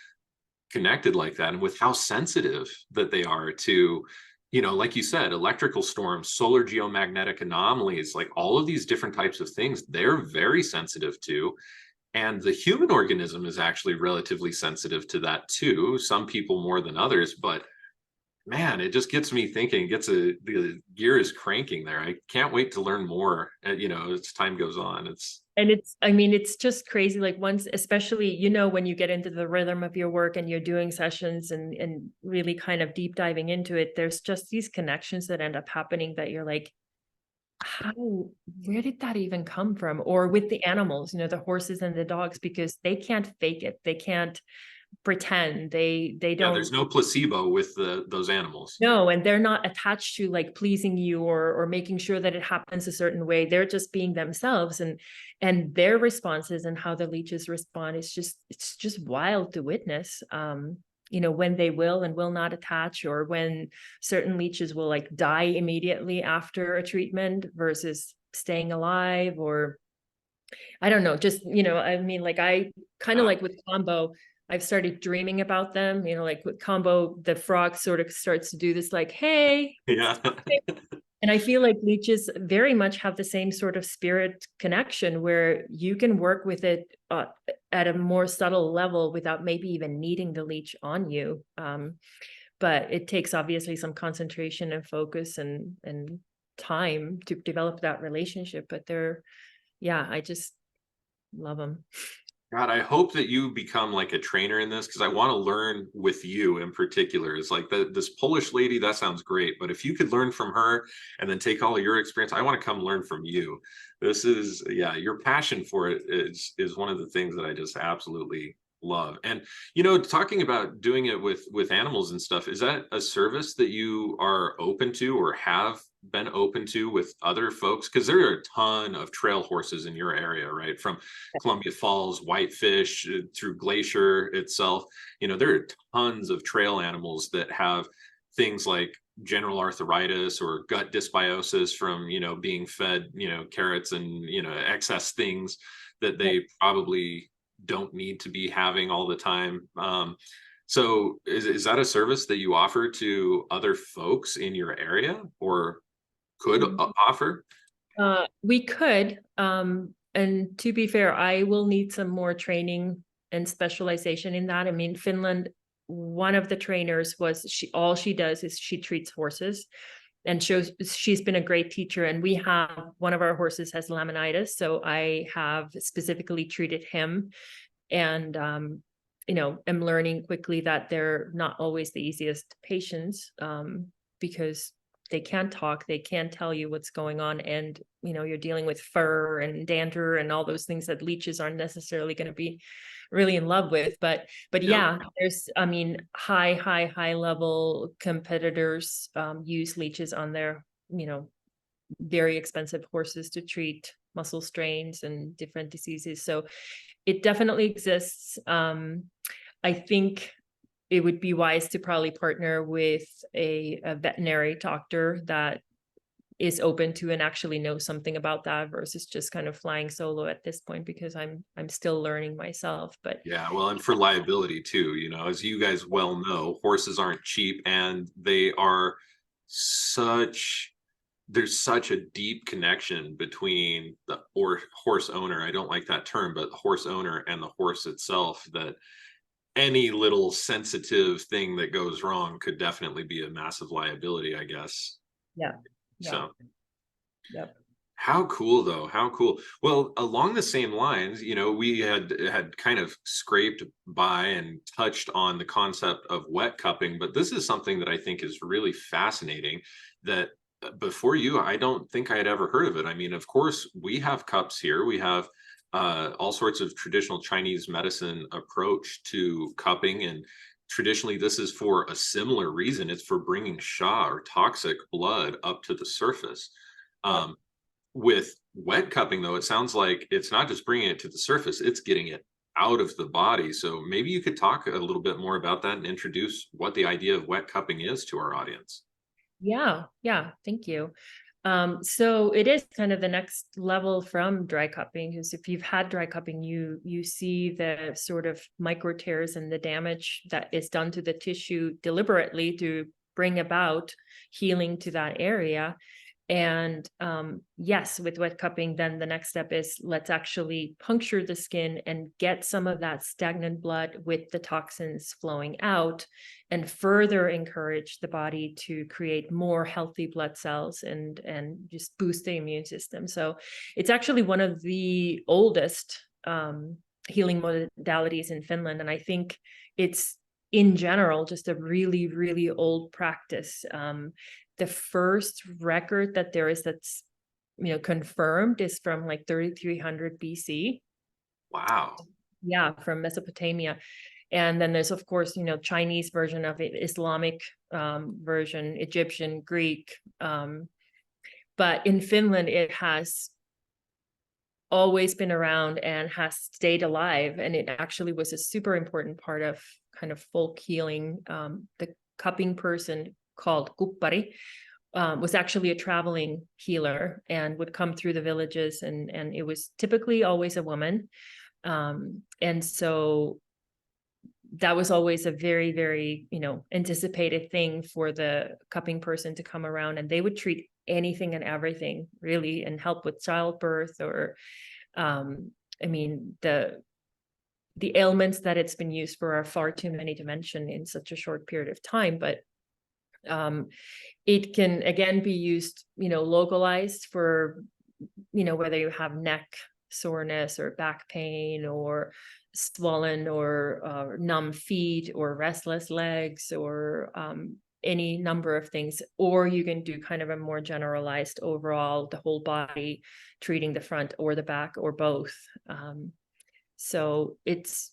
connected like that? And with how sensitive that they are to, like you said, electrical storms, solar geomagnetic anomalies, like all of these different types of things, they're very sensitive to. And the human organism is actually relatively sensitive to that too. Some people more than others, but man, it just gets me thinking, the gear is cranking there. I can't wait to learn more, as time goes on. It's just crazy. Like once, especially, when you get into the rhythm of your work and you're doing sessions and really kind of deep diving into it, there's just these connections that end up happening that you're like, where did that even come from? Or with the animals, the horses and the dogs, because they can't fake it. They can't pretend. They don't. Yeah, there's no placebo with those animals. No, and they're not attached to like pleasing you or making sure that it happens a certain way. They're just being themselves, and their responses and how the leeches respond is it's just wild to witness. When they will and will not attach, or when certain leeches will like die immediately after a treatment versus staying alive, or I don't know, just, I kind of like with Combo, I've started dreaming about them, like with Combo, the frog sort of starts to do this like, hey. Yeah. And I feel like leeches very much have the same sort of spirit connection where you can work with it at a more subtle level without maybe even needing the leech on you. But it takes obviously some concentration and focus and time to develop that relationship. But I just love them. God, I hope that you become like a trainer in this, because I want to learn with you in particular. It's like this Polish lady, that sounds great. But if you could learn from her and then take all of your experience, I want to come learn from you. This is, your passion for it is one of the things that I just absolutely love. And, talking about doing it with animals and stuff, is that a service that you are open to or have been open to with other folks? Because there are a ton of trail horses in your area, right? From Columbia Falls, Whitefish, through Glacier itself. There are tons of trail animals that have things like general arthritis or gut dysbiosis from, being fed, carrots and, excess things that they probably don't need to be having all the time. So is that a service that you offer to other folks in your area or could offer? We could. And to be fair, I will need some more training and specialization in that. I mean, Finland, one of the trainers all she does is she treats horses, and she's been a great teacher. And we have one of our horses has laminitis. So I have specifically treated him, and, am learning quickly that they're not always the easiest patients, because they can't talk, they can't tell you what's going on. And, you're dealing with fur and dander and all those things that leeches aren't necessarily going to be really in love with. But there's, high level competitors use leeches on their, very expensive horses to treat muscle strains and different diseases. So it definitely exists. I think it would be wise to probably partner with a veterinary doctor that is open to and actually knows something about that versus just kind of flying solo at this point, because I'm still learning myself. But and for liability too, as you guys well know, horses aren't cheap, and they are there's such a deep connection between the horse owner. I don't like that term, but the horse owner and the horse itself, that any little sensitive thing that goes wrong could definitely be a massive liability, I guess. Yeah. So, yep. How cool though. How cool. Well, along the same lines, we had kind of scraped by and touched on the concept of wet cupping, but this is something that I think is really fascinating that before you, I don't think I had ever heard of it. I mean, of course, we have cups here. We have all sorts of traditional Chinese medicine approach to cupping. And traditionally, this is for a similar reason. It's for bringing sha, or toxic blood, up to the surface. With wet cupping, though, it sounds like it's not just bringing it to the surface, it's getting it out of the body. So maybe you could talk a little bit more about that and introduce what the idea of wet cupping is to our audience. Yeah, thank you. So it is kind of the next level from dry cupping, because if you've had dry cupping, you see the sort of micro tears and the damage that is done to the tissue deliberately to bring about healing to that area. And yes, with wet cupping, then the next step is let's actually puncture the skin and get some of that stagnant blood with the toxins flowing out, and further encourage the body to create more healthy blood cells and just boost the immune system. So it's actually one of the oldest healing modalities in Finland. And I think it's in general just a really, really old practice. The first record that there is that's confirmed is from like 3300 BC. Wow. Yeah, from Mesopotamia. And then there's, of course, Chinese version of it, Islamic version, Egyptian, Greek. But in Finland, it has always been around and has stayed alive. And it actually was a super important part of kind of folk healing. The cupping person called kuppari was actually a traveling healer and would come through the villages, and it was typically always a woman. And so that was always a very, very, anticipated thing for the cupping person to come around, and they would treat anything and everything really and help with childbirth or, the ailments that it's been used for are far too many to mention in such a short period of time. But it can again be used, localized for, whether you have neck soreness or back pain or swollen or numb feet or restless legs or any number of things. Or you can do kind of a more generalized overall, the whole body, treating the front or the back or both. So it's,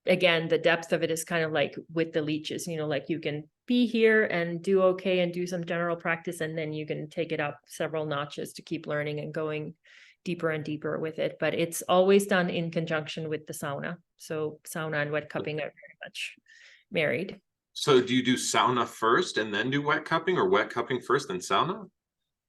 again, the depth of it is kind of like with the leeches, like you can be here and do okay and do some general practice, and then you can take it up several notches to keep learning and going deeper and deeper with it. But it's always done in conjunction with the sauna. So sauna and wet cupping are very much married. So do you do sauna first and then do wet cupping, or wet cupping first then sauna?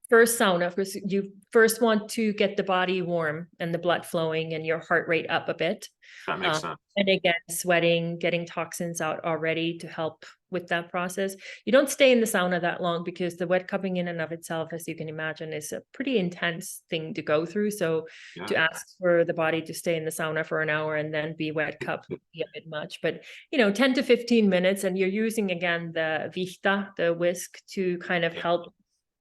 First sauna, because you first want to get the body warm and the blood flowing and your heart rate up a bit. That makes sense. And again, sweating, getting toxins out already to help with that process. You don't stay in the sauna that long, because the wet cupping in and of itself, as you can imagine, is a pretty intense thing to go through. So to ask for the body to stay in the sauna for an hour and then be wet cupped would be a bit much. But 10 to 15 minutes, and you're using again the vihta, the whisk, to kind of help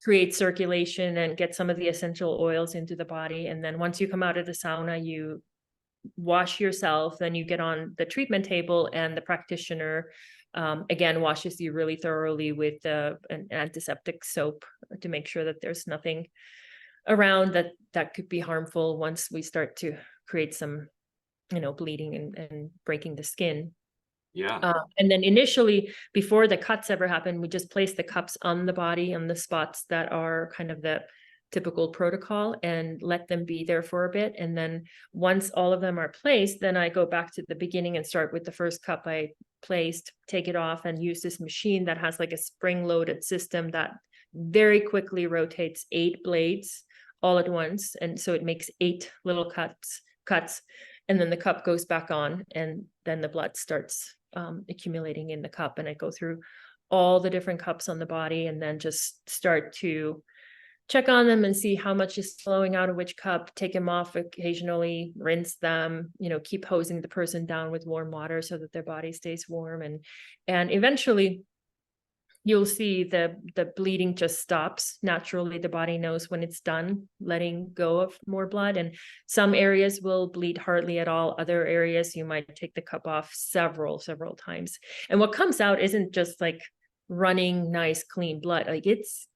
create circulation and get some of the essential oils into the body. And then once you come out of the sauna, you wash yourself, then you get on the treatment table, and the practitioner again washes you really thoroughly with an antiseptic soap to make sure that there's nothing around that could be harmful once we start to create some bleeding and breaking the skin. And then initially, before the cuts ever happen, we just place the cups on the body, on the spots that are kind of the typical protocol, and let them be there for a bit. And then once all of them are placed, then I go back to the beginning and start with the first cup I placed, take it off, and use this machine that has like a spring-loaded system that very quickly rotates 8 blades all at once. And so it makes 8 little cuts, and then the cup goes back on, and then the blood starts accumulating in the cup. And I go through all the different cups on the body, and then just start to check on them and see how much is flowing out of which cup, take them off occasionally, rinse them, keep hosing the person down with warm water so that their body stays warm. And eventually you'll see the bleeding just stops naturally. The body knows when it's done letting go of more blood, and some areas will bleed hardly at all. Other areas you might take the cup off several times. And what comes out isn't just like running nice clean blood. Like it's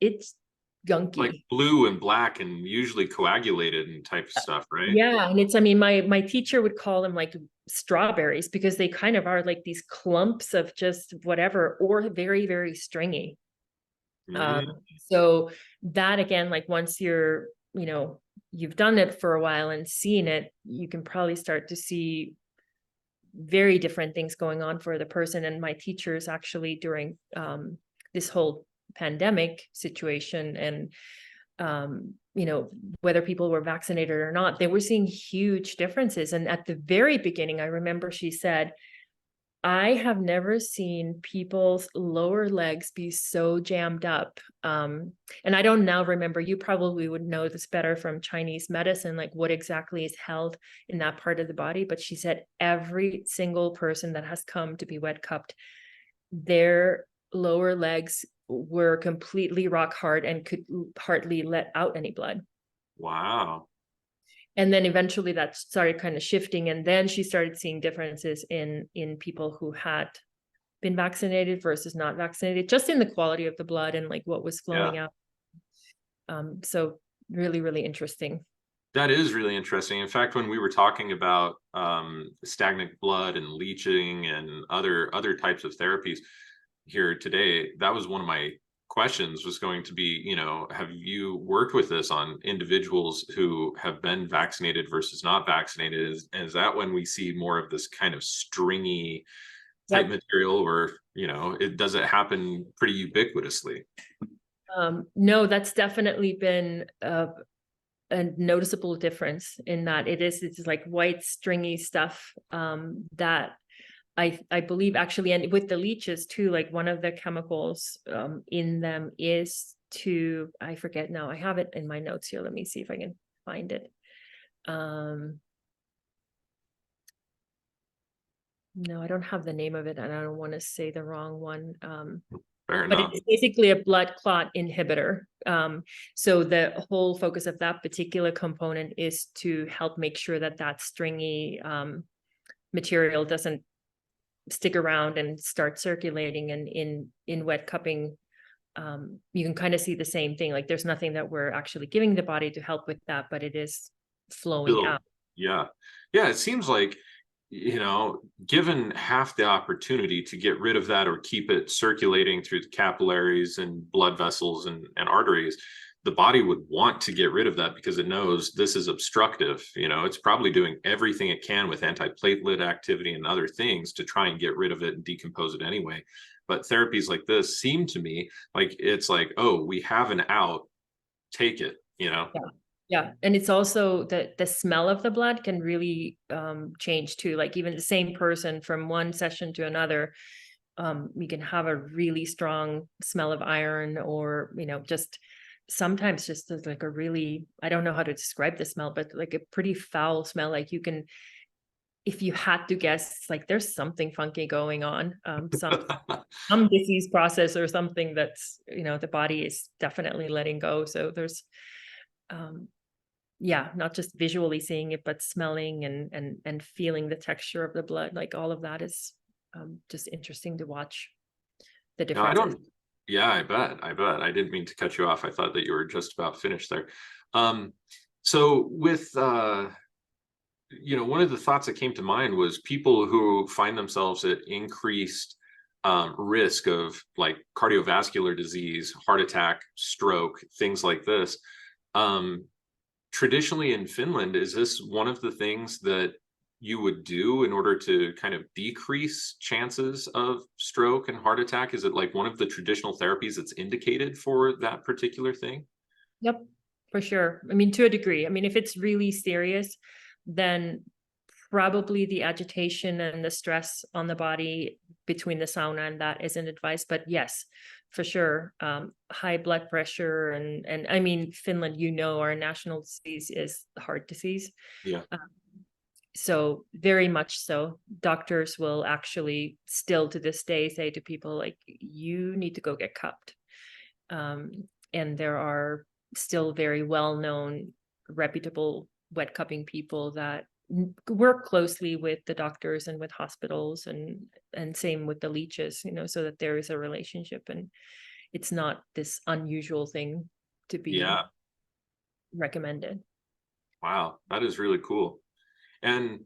gunky, like blue and black and usually coagulated and type of stuff, right? Yeah. And it's, my teacher would call them like strawberries, because they kind of are like these clumps of just whatever, or very, very stringy. So that, again, like once you're, you've done it for a while and seen it, you can probably start to see very different things going on for the person. And my teachers actually during this whole pandemic situation and whether people were vaccinated or not, they were seeing huge differences. And at the very beginning, I remember she said, I have never seen people's lower legs be so jammed up. And I don't now remember, you probably would know this better from Chinese medicine, like what exactly is held in that part of the body. But she said every single person that has come to be wet cupped, their lower legs were completely rock hard and could hardly let out any blood. Wow. And then eventually that started kind of shifting. And then she started seeing differences in people who had been vaccinated versus not vaccinated, just in the quality of the blood and like what was flowing out. So really, really interesting. That is really interesting. In fact, when we were talking about stagnant blood and leaching and other types of therapies here today, that was one of my questions was going to be, have you worked with this on individuals who have been vaccinated versus not vaccinated? Is that when we see more of this kind of stringy type material, or, does it happen pretty ubiquitously? No, that's definitely been a noticeable difference in that it's like white stringy stuff that I believe actually, and with the leeches too, like one of the chemicals in them is I forget now, I have it in my notes here. Let me see if I can find it. No, I don't have the name of it and I don't want to say the wrong one. Fair but enough. It's basically a blood clot inhibitor. So the whole focus of that particular component is to help make sure that stringy material doesn't stick around and start circulating. And in wet cupping, you can kind of see the same thing. Like there's nothing that we're actually giving the body to help with that, but it is flowing out. Yeah. It seems like, given half the opportunity to get rid of that or keep it circulating through the capillaries and blood vessels and arteries, the body would want to get rid of that because it knows this is obstructive. It's probably doing everything it can with antiplatelet activity and other things to try and get rid of it and decompose it anyway. But therapies like this seem to me like it's like, oh, we have an out, take it, Yeah. And it's also the smell of the blood can really change too. Like even the same person from one session to another, we can have a really strong smell of iron or, just sometimes just like a really, I don't know how to describe the smell, but like a pretty foul smell. Like you can, if you had to guess, it's like there's something funky going on, some disease process or something that's, the body is definitely letting go. So there's, not just visually seeing it, but smelling and feeling the texture of the blood. Like all of that is just interesting to watch the differences. I bet. I didn't mean to cut you off. I thought that you were just about finished there. So with, one of the thoughts that came to mind was people who find themselves at increased risk of like cardiovascular disease, heart attack, stroke, things like this. Traditionally in Finland, is this one of the things that you would do in order to kind of decrease chances of stroke and heart attack? Is it like one of the traditional therapies that's indicated for that particular thing? Yep, for sure. I mean, to a degree. I mean, if it's really serious, then probably the agitation and the stress on the body between the sauna and that isn't advised. But yes, for sure, high blood pressure and I mean, Finland, our national disease is heart disease. Yeah. So very much so. Doctors will actually still to this day say to people like, you need to go get cupped. And there are still very well-known, reputable wet cupping people that work closely with the doctors and with hospitals and same with the leeches, so that there is a relationship and it's not this unusual thing to be recommended. Wow, that is really cool. And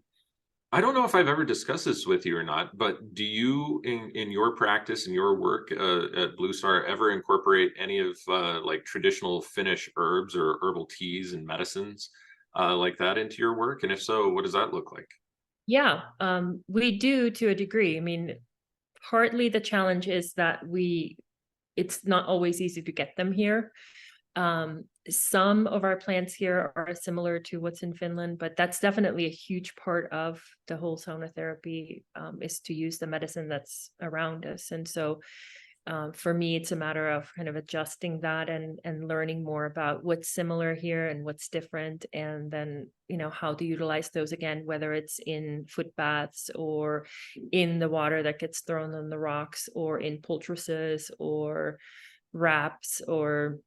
I don't know if I've ever discussed this with you or not, but do you in your practice and your work at Blue Star ever incorporate any of like traditional Finnish herbs or herbal teas and medicines like that into your work? And if so, what does that look like? Yeah, we do to a degree. I mean, partly the challenge is that it's not always easy to get them here. Some of our plants here are similar to what's in Finland, but that's definitely a huge part of the whole sauna therapy, is to use the medicine that's around us. And so for me, it's a matter of kind of adjusting that and learning more about what's similar here and what's different, and then how to utilize those again, whether it's in foot baths or in the water that gets thrown on the rocks, or in poultices or wraps, or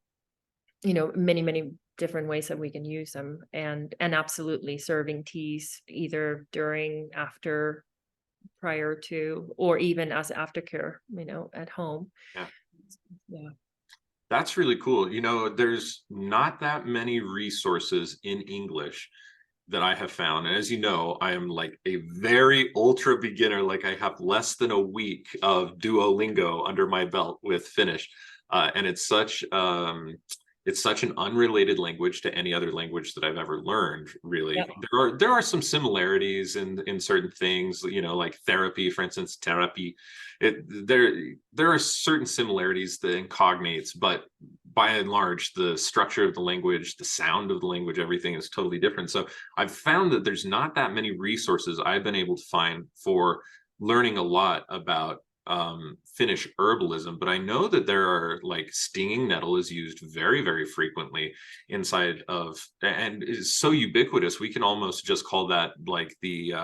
many different ways that we can use them, and absolutely serving teas either during, after, prior to, or even as aftercare, at home. Yeah. That's really cool. There's not that many resources in English that I have found. And as you know, I am like a very ultra beginner. Like, I have less than a week of Duolingo under my belt with Finnish. And it's such an unrelated language to any other language that I've ever learned, really. Yep. There are some similarities in certain things, like therapy, for instance, therapy. There are certain similarities, the cognates, but by and large, the structure of the language, the sound of the language, everything is totally different. So I've found that there's not that many resources I've been able to find for learning a lot about Finnish herbalism, but I know that there are, like, stinging nettle is used very, very frequently inside of, and is so ubiquitous, we can almost just call that like the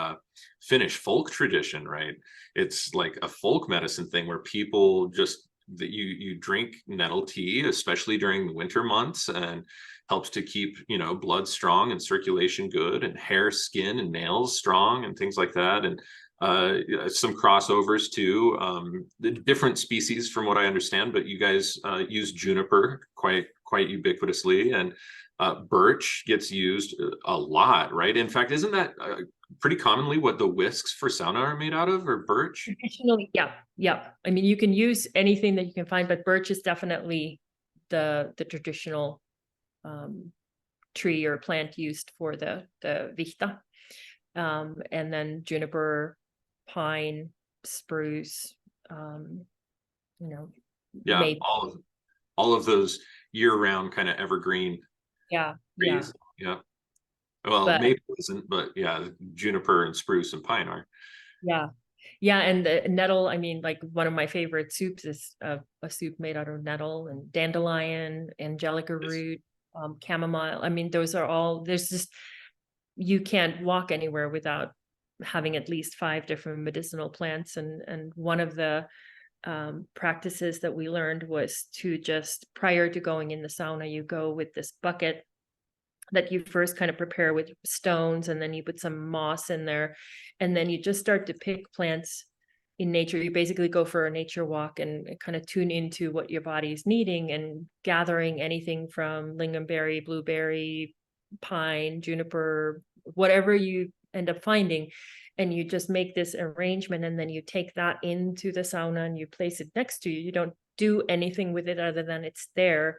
Finnish folk tradition, right? It's like a folk medicine thing where people just, that you drink nettle tea, especially during the winter months, and helps to keep blood strong and circulation good, and hair, skin, and nails strong, and things like that. And some crossovers too, the different species from what I understand, but you guys use juniper quite ubiquitously, and birch gets used a lot, right? In fact, isn't that pretty commonly what the whisks for sauna are made out of, or birch? Traditionally, yeah. I mean, you can use anything that you can find, but birch is definitely the traditional tree or plant used for the vihta. And then juniper, pine, spruce, maybe. all of those year-round kind of evergreen trees. Yeah. Well, maple isn't, but yeah, juniper and spruce and pine are. Yeah, and the nettle, I mean, like, one of my favorite soups is a soup made out of nettle and dandelion, angelica root, chamomile. I mean, those are all, you can't walk anywhere without having at least 5 different medicinal plants. And one of the practices that we learned was to just, prior to going in the sauna, you go with this bucket that you first kind of prepare with stones, and then you put some moss in there, and then you just start to pick plants in nature. You basically go for a nature walk and kind of tune into what your body is needing, and gathering anything from lingonberry, blueberry, pine, juniper, whatever you end up finding, and you just make this arrangement, and then you take that into the sauna and you place it next to you. You don't do anything with it other than it's there.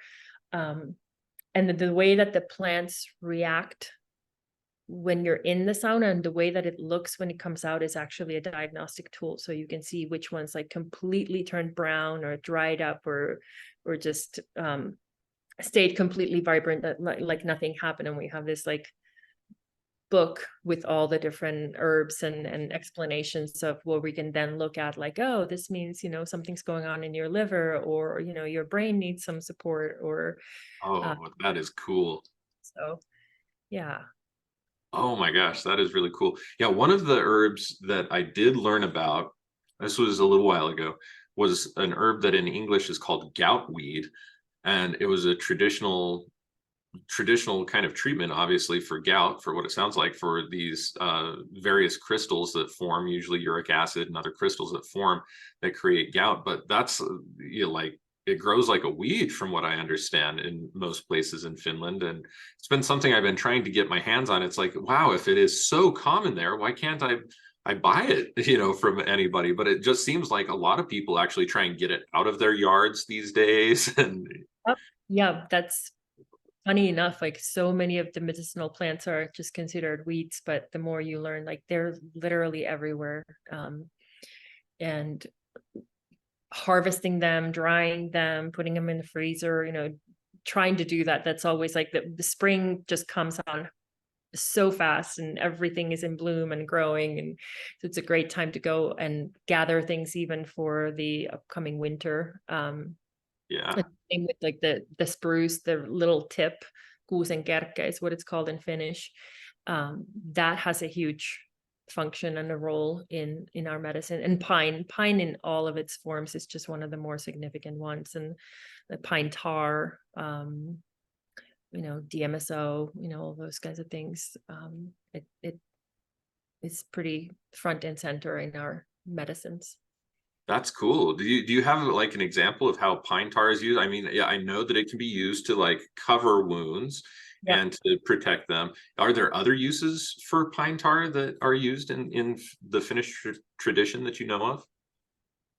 And the way that the plants react when you're in the sauna, and the way that it looks when it comes out, is actually a diagnostic tool. So you can see which ones like completely turned brown, or dried up, or just stayed completely vibrant, that like nothing happened. And we have this like book with all the different herbs and explanations of what we can then look at, like, oh, this means something's going on in your liver, or your brain needs some support, or that is cool. So yeah. Oh my gosh, that is really cool. Yeah, one of the herbs that I did learn about, this was a little while ago, was an herb that in English is called goutweed, and it was a traditional kind of treatment, obviously, for gout, for what it sounds like, for these various crystals that form, usually uric acid and other crystals that form, that create gout. But that's like, it grows like a weed, from what I understand, in most places in Finland. And it's been something I've been trying to get my hands on. It's like, wow, if it is so common there, why can't I buy it, from anybody? But it just seems like a lot of people actually try and get it out of their yards these days. And yeah, that's funny enough, like so many of the medicinal plants are just considered weeds, but the more you learn, like they're literally everywhere. And harvesting them, drying them, putting them in the freezer, trying to do that. That's always like the spring just comes on so fast and everything is in bloom and growing. And so it's a great time to go and gather things even for the upcoming winter. Yeah. Same with like the spruce, the little tip, kuusenkerkkä is what it's called in Finnish. That has a huge function and a role in our medicine. And pine in all of its forms is just one of the more significant ones. And the pine tar, DMSO, all those kinds of things. It's pretty front and center in our medicines. That's cool. Do you have like an example of how pine tar is used? I mean, yeah, I know that it can be used to like cover wounds and to protect them. Are there other uses for pine tar that are used in the Finnish tradition that you know of?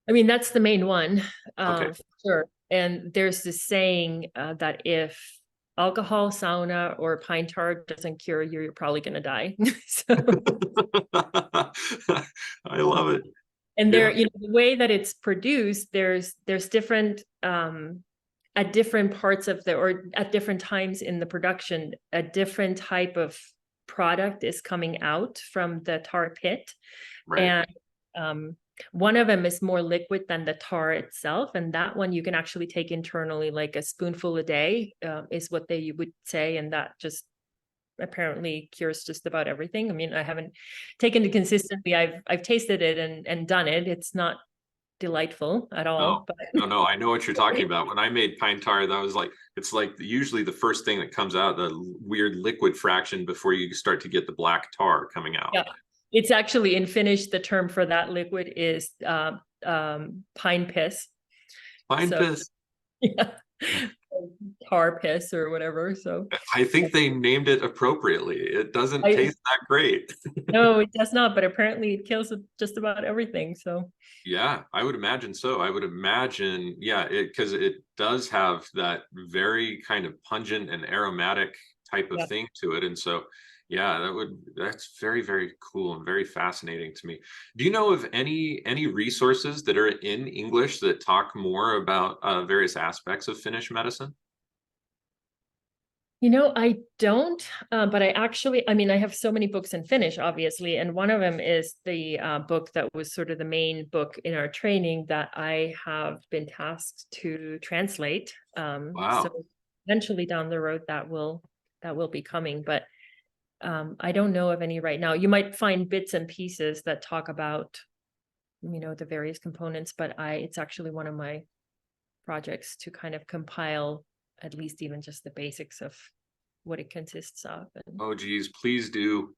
I mean, that's the main one, Okay. for sure. And there's this saying that if alcohol, sauna, or pine tar doesn't cure you, you're probably going to die. So I love it. and there, the way that it's produced, there's different at different parts of or at different times in the production, a different type of product is coming out from the tar pit. Right. And one of them is more liquid than the tar itself. And that one you can actually take internally, like a spoonful a day is what they would say. And that just apparently cures just about everything. I mean, I haven't taken it consistently. I've tasted it and done it. It's not delightful at all. No, I know what you're talking about. When I made pine tar, that was like, it's like usually the first thing that comes out, the weird liquid fraction before you start to get the black tar coming out. Yeah, it's actually in Finnish, the term for that liquid is pine piss. Piss. Yeah. Tar piss or whatever. So I think they named it appropriately. It doesn't taste that great. No, it does not, but apparently it kills just about everything. So yeah, I would imagine so. I would imagine, because it does have that very kind of pungent and aromatic type of thing to it. And so that's very, very cool and very fascinating to me. Do you know of any resources that are in English that talk more about various aspects of Finnish medicine? I don't, but I have so many books in Finnish, obviously. And one of them is the book that was sort of the main book in our training that I have been tasked to translate. Wow. So eventually down the road that will be coming, but I don't know of any right now. You might find bits and pieces that talk about, the various components, but it's actually one of my projects to kind of compile at least even just the basics of what it consists of. Oh geez, please do.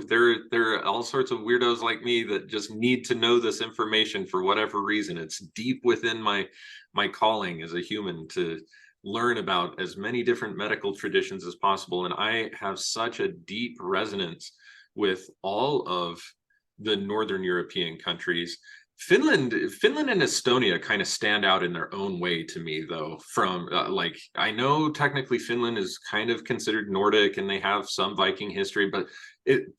There are all sorts of weirdos like me that just need to know this information for whatever reason. It's deep within my calling as a human to learn about as many different medical traditions as possible. And I have such a deep resonance with all of the Northern European countries. Finland and Estonia kind of stand out in their own way to me, though. From I know technically Finland is kind of considered Nordic and they have some Viking history, but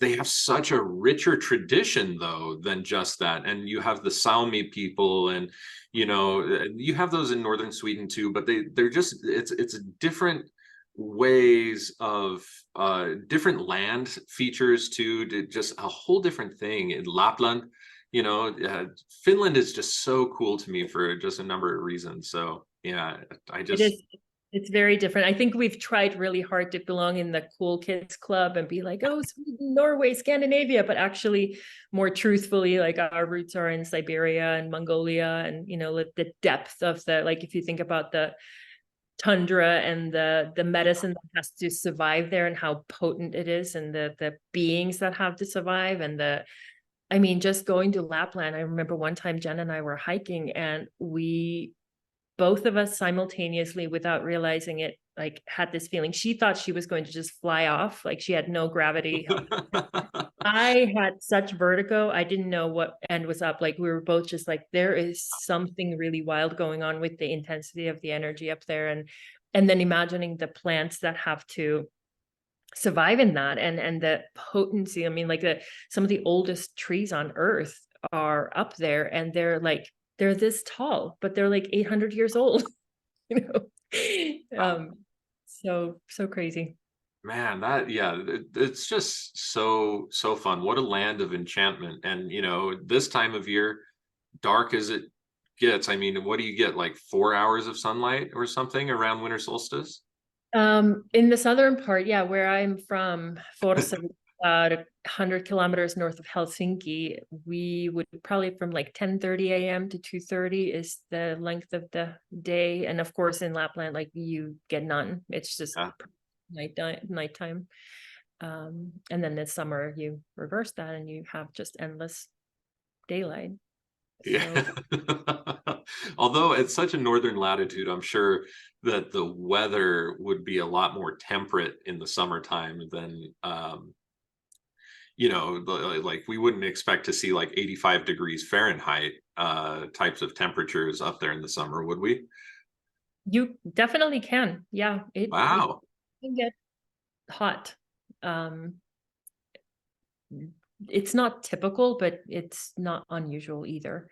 they have such a richer tradition, though, than just that. And you have the Sami people, and you have those in northern Sweden too. But they're just it's different ways of different land features too. Just a whole different thing in Lapland. Finland is just so cool to me for just a number of reasons. So yeah, it's very different. I think we've tried really hard to belong in the cool kids club and be like, oh, Sweden, Norway, Scandinavia, but actually more truthfully, like our roots are in Siberia and Mongolia, and the depth of if you think about the tundra and the medicine that has to survive there and how potent it is, and the beings that have to survive, and just going to Lapland. I remember one time Jen and I were hiking, and both of us simultaneously, without realizing it, had this feeling. She thought she was going to just fly off. She had no gravity. I had such vertigo. I didn't know what end was up. We were both just there is something really wild going on with the intensity of the energy up there. And and then imagining the plants that have to survive in that, and the potency. I mean, like some of the oldest trees on earth are up there, and they're this tall, but they're like 800 years old. you know so crazy. Man, it's just so fun. What a land of enchantment. And this time of year, dark as it gets, I mean, what do you get, like 4 hours of sunlight or something around winter solstice? In the southern part, yeah, where I'm from, Forssa, about 100 kilometers north of Helsinki, we would probably from like 10:30 a.m. to 2:30 is the length of the day. And of course, in Lapland, like you get none. It's just nighttime. And then this summer, you reverse that and you have just endless daylight. Yeah. Although at such a northern latitude, I'm sure that the weather would be a lot more temperate in the summertime than like we wouldn't expect to see like 85 degrees Fahrenheit types of temperatures up there in the summer, would we? You definitely can. Yeah. Wow. It can get hot. It's not typical, but it's not unusual either.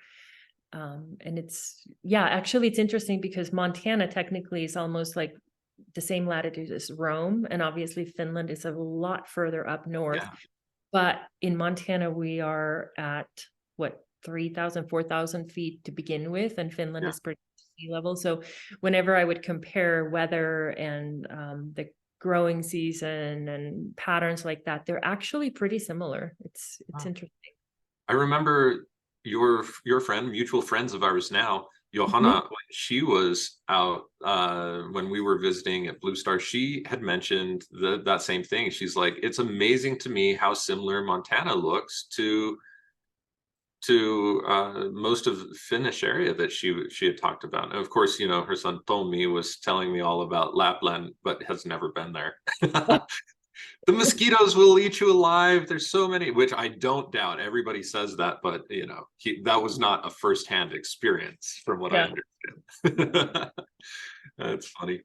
And actually it's interesting because Montana technically is almost like the same latitude as Rome, and obviously Finland is a lot further up north. Yeah. But in Montana, we are at 3,000, 4,000 feet to begin with, and Finland is pretty sea level. So whenever I would compare weather and the growing season and patterns like that, they're actually pretty similar. It's interesting. I remember your friend, mutual friends of ours now, Johanna, when she was out when we were visiting at Blue Star, she had mentioned that same thing. She's like, it's amazing to me how similar Montana looks to most of the Finnish area that she had talked about. And of course, her son Tommi was telling me all about Lapland, but has never been there. The mosquitoes will eat you alive. There's so many, which I don't doubt. Everybody says that, but that was not a firsthand experience from what I understand. That's funny.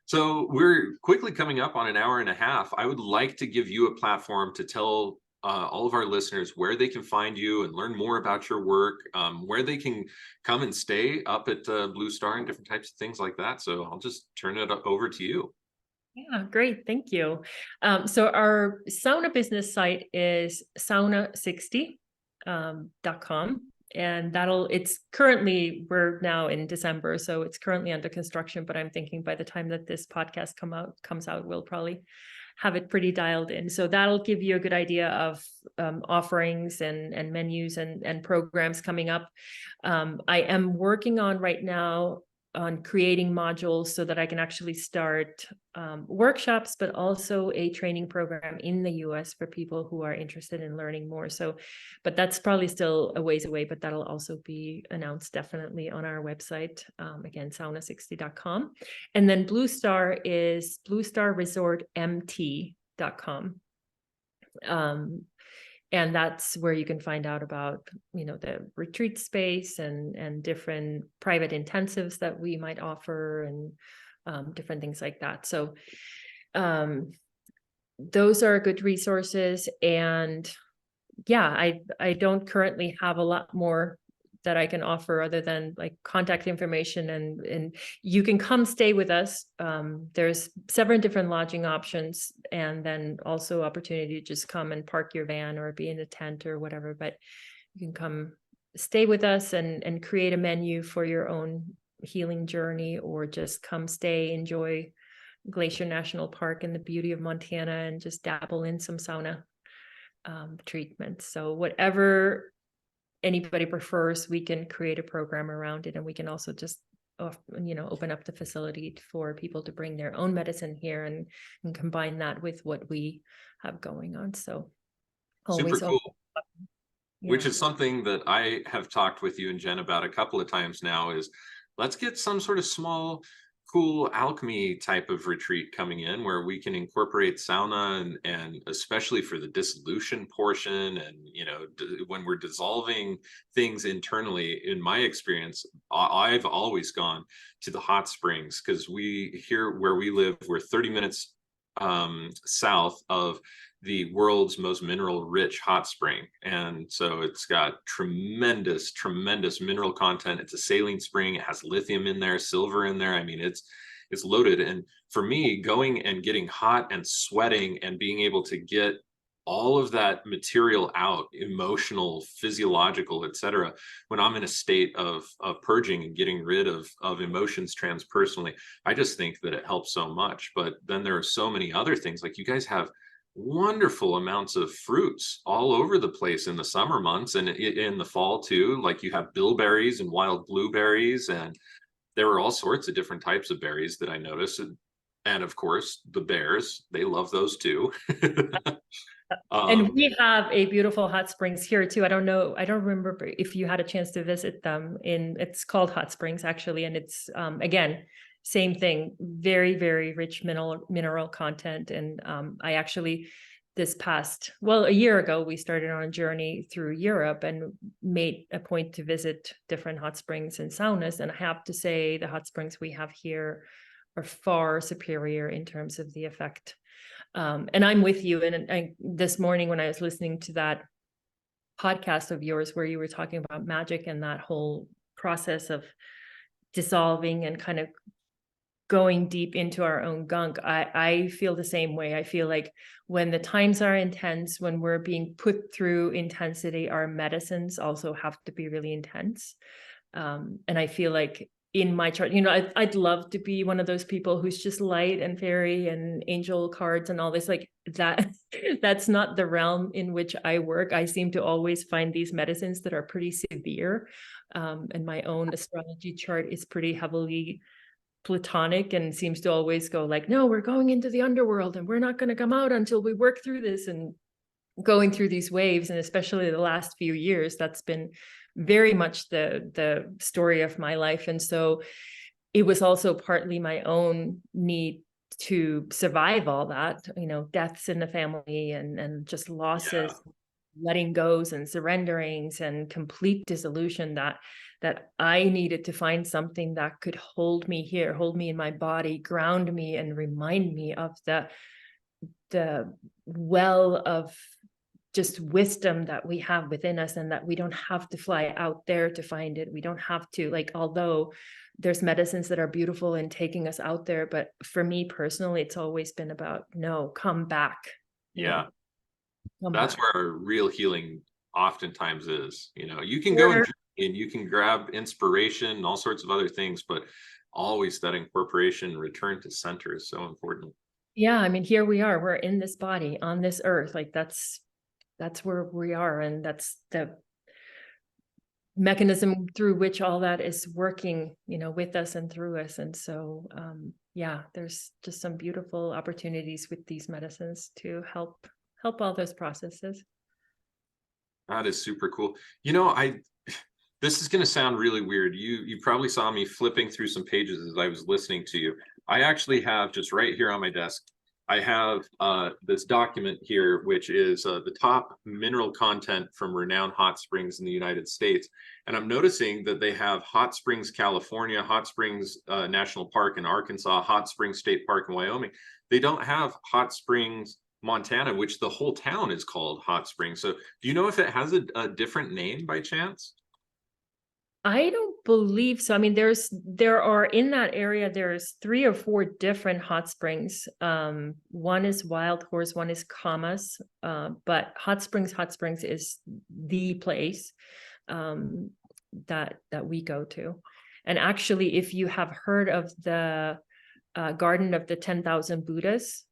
So we're quickly coming up on an hour and a half. I would like to give you a platform to tell all of our listeners where they can find you and learn more about your work, where they can come and stay up at Blue Star and different types of things like that. So I'll just turn it over to you. Yeah, great. Thank you. So our sauna business site is sauna60.com. And we're now in December, so it's currently under construction, but I'm thinking by the time that this podcast comes out, we'll probably have it pretty dialed in. So that'll give you a good idea of offerings and menus and programs coming up. I am working on right now on creating modules so that I can actually start workshops, but also a training program in the US for people who are interested in learning more. But that's probably still a ways away, but that'll also be announced definitely on our website. Again, sauna60.com. And then Blue Star is bluestarresortmt.com. And that's where you can find out about, the retreat space and different private intensives that we might offer and different things like that. So those are good resources. And I don't currently have a lot more that I can offer other than like contact information, and you can come stay with us. There's several different lodging options, and then also opportunity to just come and park your van or be in a tent or whatever, but you can come stay with us and create a menu for your own healing journey, or just come stay, enjoy Glacier National Park and the beauty of Montana, and just dabble in some sauna treatments. So whatever anybody prefers, we can create a program around it, and we can also just open up the facility for people to bring their own medicine here and combine that with what we have going on. So super cool. Yeah. Which is something that I have talked with you and Jen about a couple of times now, is let's get some sort of small cool alchemy type of retreat coming in where we can incorporate sauna and especially for the dissolution portion. And, when we're dissolving things internally, in my experience, I've always gone to the hot springs, because here where we live, we're 30 minutes south of the world's most mineral rich hot spring. And so it's got tremendous mineral content. It's a saline spring. It has lithium in there, silver in there. I mean, it's loaded. And for me, going and getting hot and sweating and being able to get all of that material out, emotional, physiological, etc., when I'm in a state of purging and getting rid of emotions transpersonally, I just think that it helps so much. But then there are so many other things. Like, you guys have wonderful amounts of fruits all over the place in the summer months, and in the fall too. Like, you have bilberries and wild blueberries, and there are all sorts of different types of berries that I noticed. And of course, the bears, they love those too. And we have a beautiful hot springs here too. I don't remember if you had a chance to visit them. It's called Hot Springs actually, and it's again, same thing, very, very rich mineral content. And I actually, a year ago, we started on a journey through Europe and made a point to visit different hot springs and saunas. And I have to say, the hot springs we have here are far superior in terms of the effect. And I'm with you. And this morning, when I was listening to that podcast of yours, where you were talking about magic and that whole process of dissolving and kind of going deep into our own gunk, I feel the same way. I feel like when the times are intense, when we're being put through intensity, our medicines also have to be really intense. And I feel like in my chart, I'd love to be one of those people who's just light and fairy and angel cards and all this, like that. That's not the realm in which I work. I seem to always find these medicines that are pretty severe. And my own astrology chart is pretty heavily platonic and seems to always go like, no, we're going into the underworld and we're not going to come out until we work through this, and going through these waves. And especially the last few years, that's been very much the story of my life. And so it was also partly my own need to survive all that, deaths in the family and just losses, letting goes and surrenderings and complete dissolution, that I needed to find something that could hold me here, hold me in my body, ground me, and remind me of the well of just wisdom that we have within us, and that we don't have to fly out there to find it. We don't have to, although there's medicines that are beautiful in taking us out there, but for me personally, it's always been about, no, come back. Yeah. That's back. where real healing oftentimes is. You can go and you can grab inspiration and all sorts of other things, but always that incorporation, return to center is so important. Yeah. I mean, here we are, we're in this body on this earth. Like that's where we are. And that's the mechanism through which all that is working, with us and through us. And so, there's just some beautiful opportunities with these medicines to help all those processes. That is super cool. This is going to sound really weird. You probably saw me flipping through some pages as I was listening to you. I actually have, just right here on my desk, I have this document here, which is the top mineral content from renowned hot springs in the United States. And I'm noticing that they have Hot Springs, California, Hot Springs National Park in Arkansas, Hot Springs State Park in Wyoming. They don't have Hot Springs, Montana, which the whole town is called Hot Springs. So do you know if it has a different name by chance? I don't believe so. I mean, there are in that area, there's 3 or 4 different hot springs. One is Wild Horse, one is Kamas, but Hot Springs is the place that we go to. And actually, if you have heard of the Garden of the 10,000 Buddhas,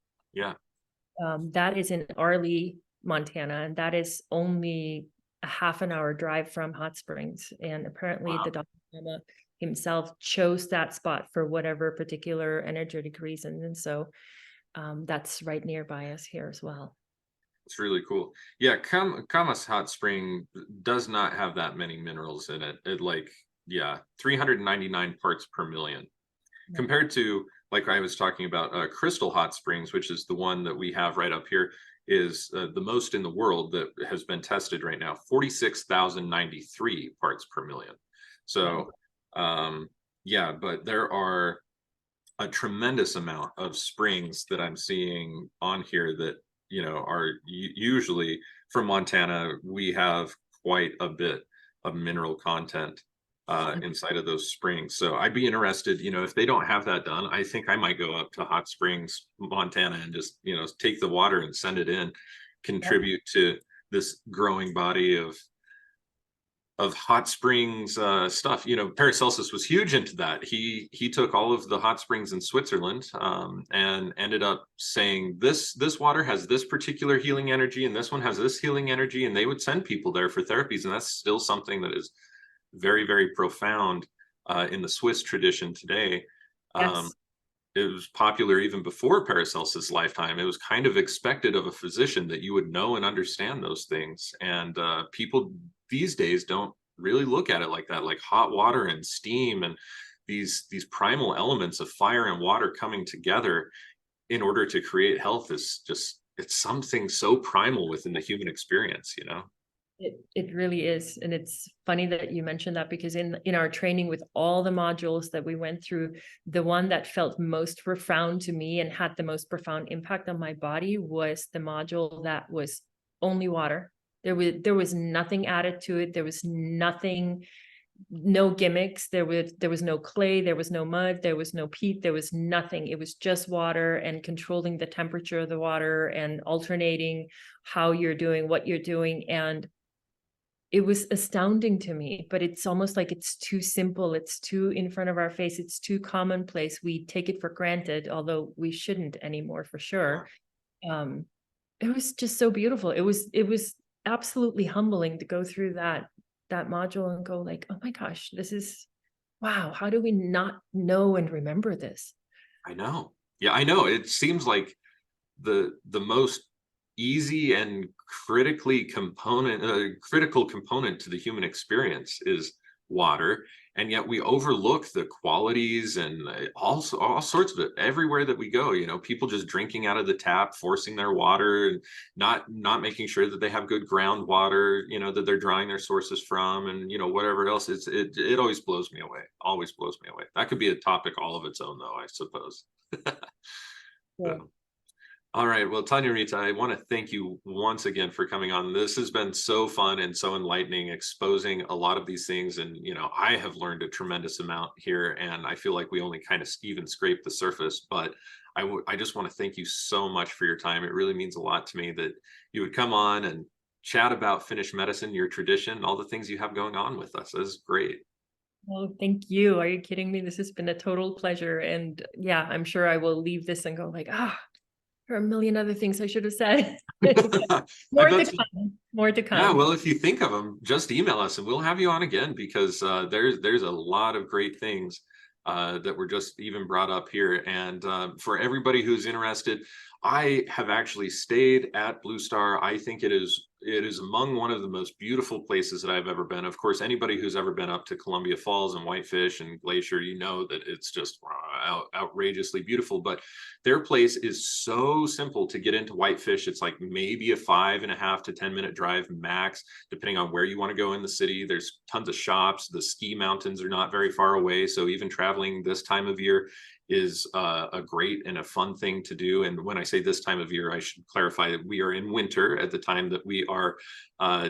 that is in Arley, Montana, and that is only a half an hour drive from Hot Springs. And apparently the Dalai Lama himself chose that spot for whatever particular energetic reason. And so that's right nearby us here as well. It's really cool. Yeah, Kamas Hot Spring does not have that many minerals in it. 399 parts per million. compared to, like I was talking about, Crystal Hot Springs, which is the one that we have right up here, is the most in the world that has been tested right now, 46,093 parts per million. So, yeah, but there are a tremendous amount of springs that I'm seeing on here that, are usually from Montana. We have quite a bit of mineral content inside of those springs. So I'd be interested, if they don't have that done, I think I might go up to Hot Springs, Montana, and just, take the water and send it in, contribute to this growing body of hot springs stuff. Paracelsus was huge into that. He took all of the hot springs in Switzerland and ended up saying this water has this particular healing energy, and this one has this healing energy, and they would send people there for therapies. And that's still something that is very, very profound in the Swiss tradition today. Yes. It was popular even before Paracelsus' lifetime. It was kind of expected of a physician that you would know and understand those things. And people these days don't really look at it like that, like hot water and steam and these primal elements of fire and water coming together in order to create health is just, it's something so primal within the human experience, It really is. And it's funny that you mentioned that, because in our training with all the modules that we went through, the one that felt most profound to me and had the most profound impact on my body was the module that was only water. There was nothing added to it. There was nothing, no gimmicks. There was no clay, there was no mud, there was no peat, there was nothing. It was just water, and controlling the temperature of the water and alternating how you're doing what you're doing. And it was astounding to me, but it's almost like it's too simple. It's too in front of our face. It's too commonplace. We take it for granted, although we shouldn't anymore, for sure. It was just so beautiful. It was absolutely humbling to go through that module and go like, oh my gosh, this is, wow, how do we not know and remember this? I know. Yeah, I know. It seems like the most easy and critical component to the human experience is water, and yet we overlook the qualities and also all sorts of it everywhere that we go. People just drinking out of the tap, forcing their water, and not making sure that they have good groundwater, that they're drawing their sources from, and whatever else. It always blows me away. Always blows me away. That could be a topic all of its own, though, I suppose. Yeah. All right. Well, Tanjariita, I want to thank you once again for coming on. This has been so fun and so enlightening, exposing a lot of these things. And, I have learned a tremendous amount here, and I feel like we only kind of even scraped the surface. But I just want to thank you so much for your time. It really means a lot to me that you would come on and chat about Finnish medicine, your tradition, all the things you have going on with us. That's great. Oh, thank you. Are you kidding me? This has been a total pleasure. And yeah, I'm sure I will leave this and go like, there are a million other things I should have said. More to come. Yeah, well, if you think of them, just email us and we'll have you on again, because there's a lot of great things that were just even brought up here. And for everybody who's interested, I have actually stayed at Blue Star. I think it is among one of the most beautiful places that I've ever been. Of course, anybody who's ever been up to Columbia Falls and Whitefish and Glacier, that it's just outrageously beautiful. But their place is so simple to get into Whitefish. It's like maybe a 5.5 to 10 minute drive max, depending on where you want to go in the city. There's tons of shops. The ski mountains are not very far away. So even traveling this time of year is a great and a fun thing to do. And when I say this time of year, I should clarify that we are in winter at the time that we are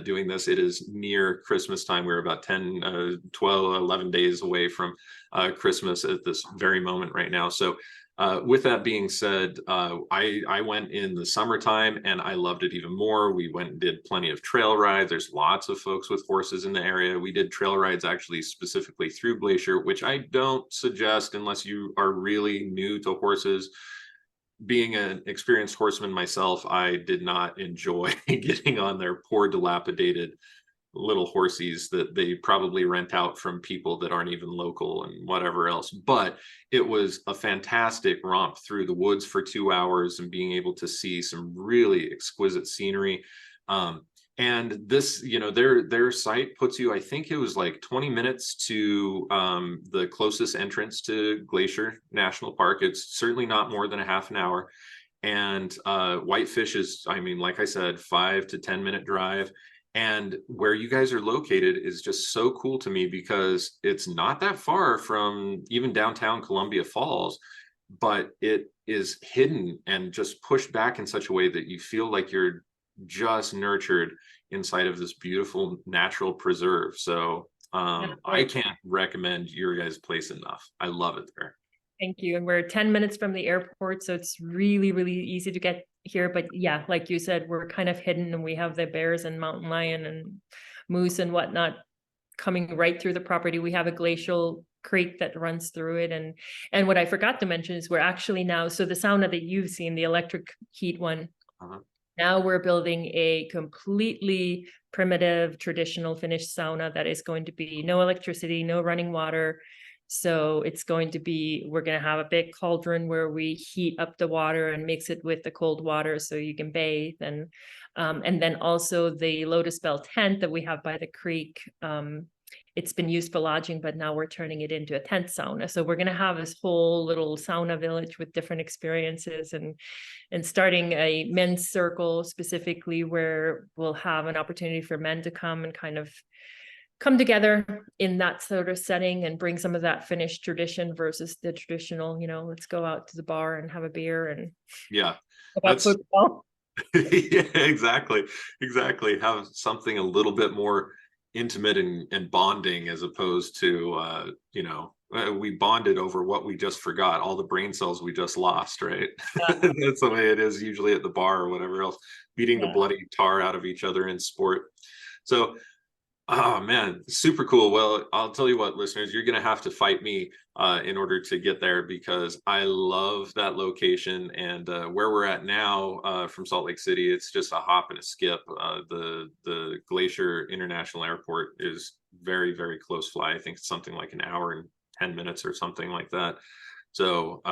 doing this. It is near Christmas time. We're about 10, 12, 11 days away from Christmas at this very moment right now. So with that being said, I went in the summertime and I loved it even more. We went and did plenty of trail rides. There's lots of folks with horses in the area. We did trail rides actually specifically through Glacier, which I don't suggest unless you are really new to horses. Being an experienced horseman myself, I did not enjoy getting on their poor dilapidated little horsies that they probably rent out from people that aren't even local and whatever else. But it was a fantastic romp through the woods for 2 hours and being able to see some really exquisite scenery. And this, their site puts you, I think it was like 20 minutes to the closest entrance to Glacier National Park. It's certainly not more than a half an hour. And Whitefish is, I mean, like I said, 5 to 10 minute drive. And where you guys are located is just so cool to me, because it's not that far from even downtown Columbia Falls, but it is hidden and just pushed back in such a way that you feel like you're just nurtured inside of this beautiful natural preserve. So I can't recommend your guys' place enough. I love it there. Thank you. And we're 10 minutes from the airport, so it's really, really easy to get here. But yeah, like you said, we're kind of hidden, and we have the bears and mountain lion and moose and whatnot coming right through the property. We have a glacial creek that runs through it. And what I forgot to mention is we're actually now, so the sauna that you've seen, the electric heat one, now we're building a completely primitive, traditional Finnish sauna that is going to be no electricity, no running water. So it's going to be, we're going to have a big cauldron where we heat up the water and mix it with the cold water so you can bathe. And then also the Lotus Bell tent that we have by the creek. It's been used for lodging, but now we're turning it into a tent sauna. So we're going to have this whole little sauna village with different experiences, and starting a men's circle specifically, where we'll have an opportunity for men to come and kind of come together in that sort of setting and bring some of that Finnish tradition versus the traditional, let's go out to the bar and have a beer and that's football. Yeah, exactly. Have something a little bit more intimate and bonding, as opposed to we bonded over what we just forgot, all the brain cells we just lost, right? That's the way it is usually at the bar or whatever else, beating the bloody tar out of each other in sport. So oh man, super cool. Well, I'll tell you what, listeners, you're going to have to fight me in order to get there, because I love that location. And where we're at now from Salt Lake City, it's just a hop and a skip. The Glacier International Airport is very, very close fly. I think it's something like an hour and 10 minutes or something like that. So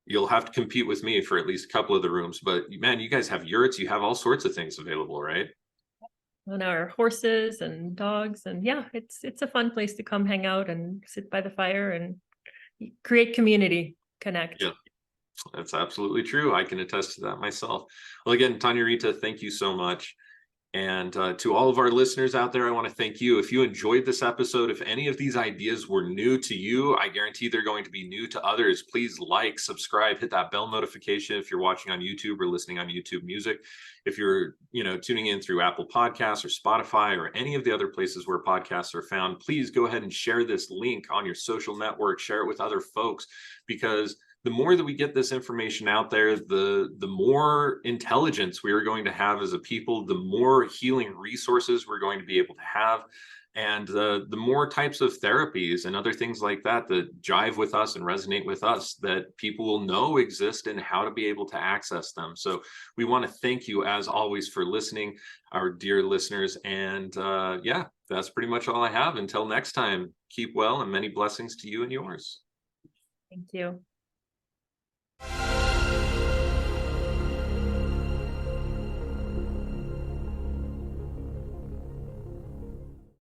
you'll have to compete with me for at least a couple of the rooms. But man, you guys have yurts, you have all sorts of things available, right? And our horses and dogs, and it's a fun place to come hang out and sit by the fire and create community, connect. Yeah, that's absolutely true. I can attest to that myself. Well, again, Tanjariita, thank you so much. And to all of our listeners out there, I want to thank you. If you enjoyed this episode, if any of these ideas were new to you, I guarantee they're going to be new to others. Please like, subscribe, hit that bell notification if you're watching on YouTube or listening on YouTube Music. If you're tuning in through Apple Podcasts or Spotify or any of the other places where podcasts are found, please go ahead and share this link on your social network, share it with other folks, because the more that we get this information out there, the more intelligence we are going to have as a people, the more healing resources we're going to be able to have, and the more types of therapies and other things like that that jive with us and resonate with us that people will know exist and how to be able to access them. So we want to thank you, as always, for listening, our dear listeners. And that's pretty much all I have. Until next time, keep well and many blessings to you and yours. Thank you.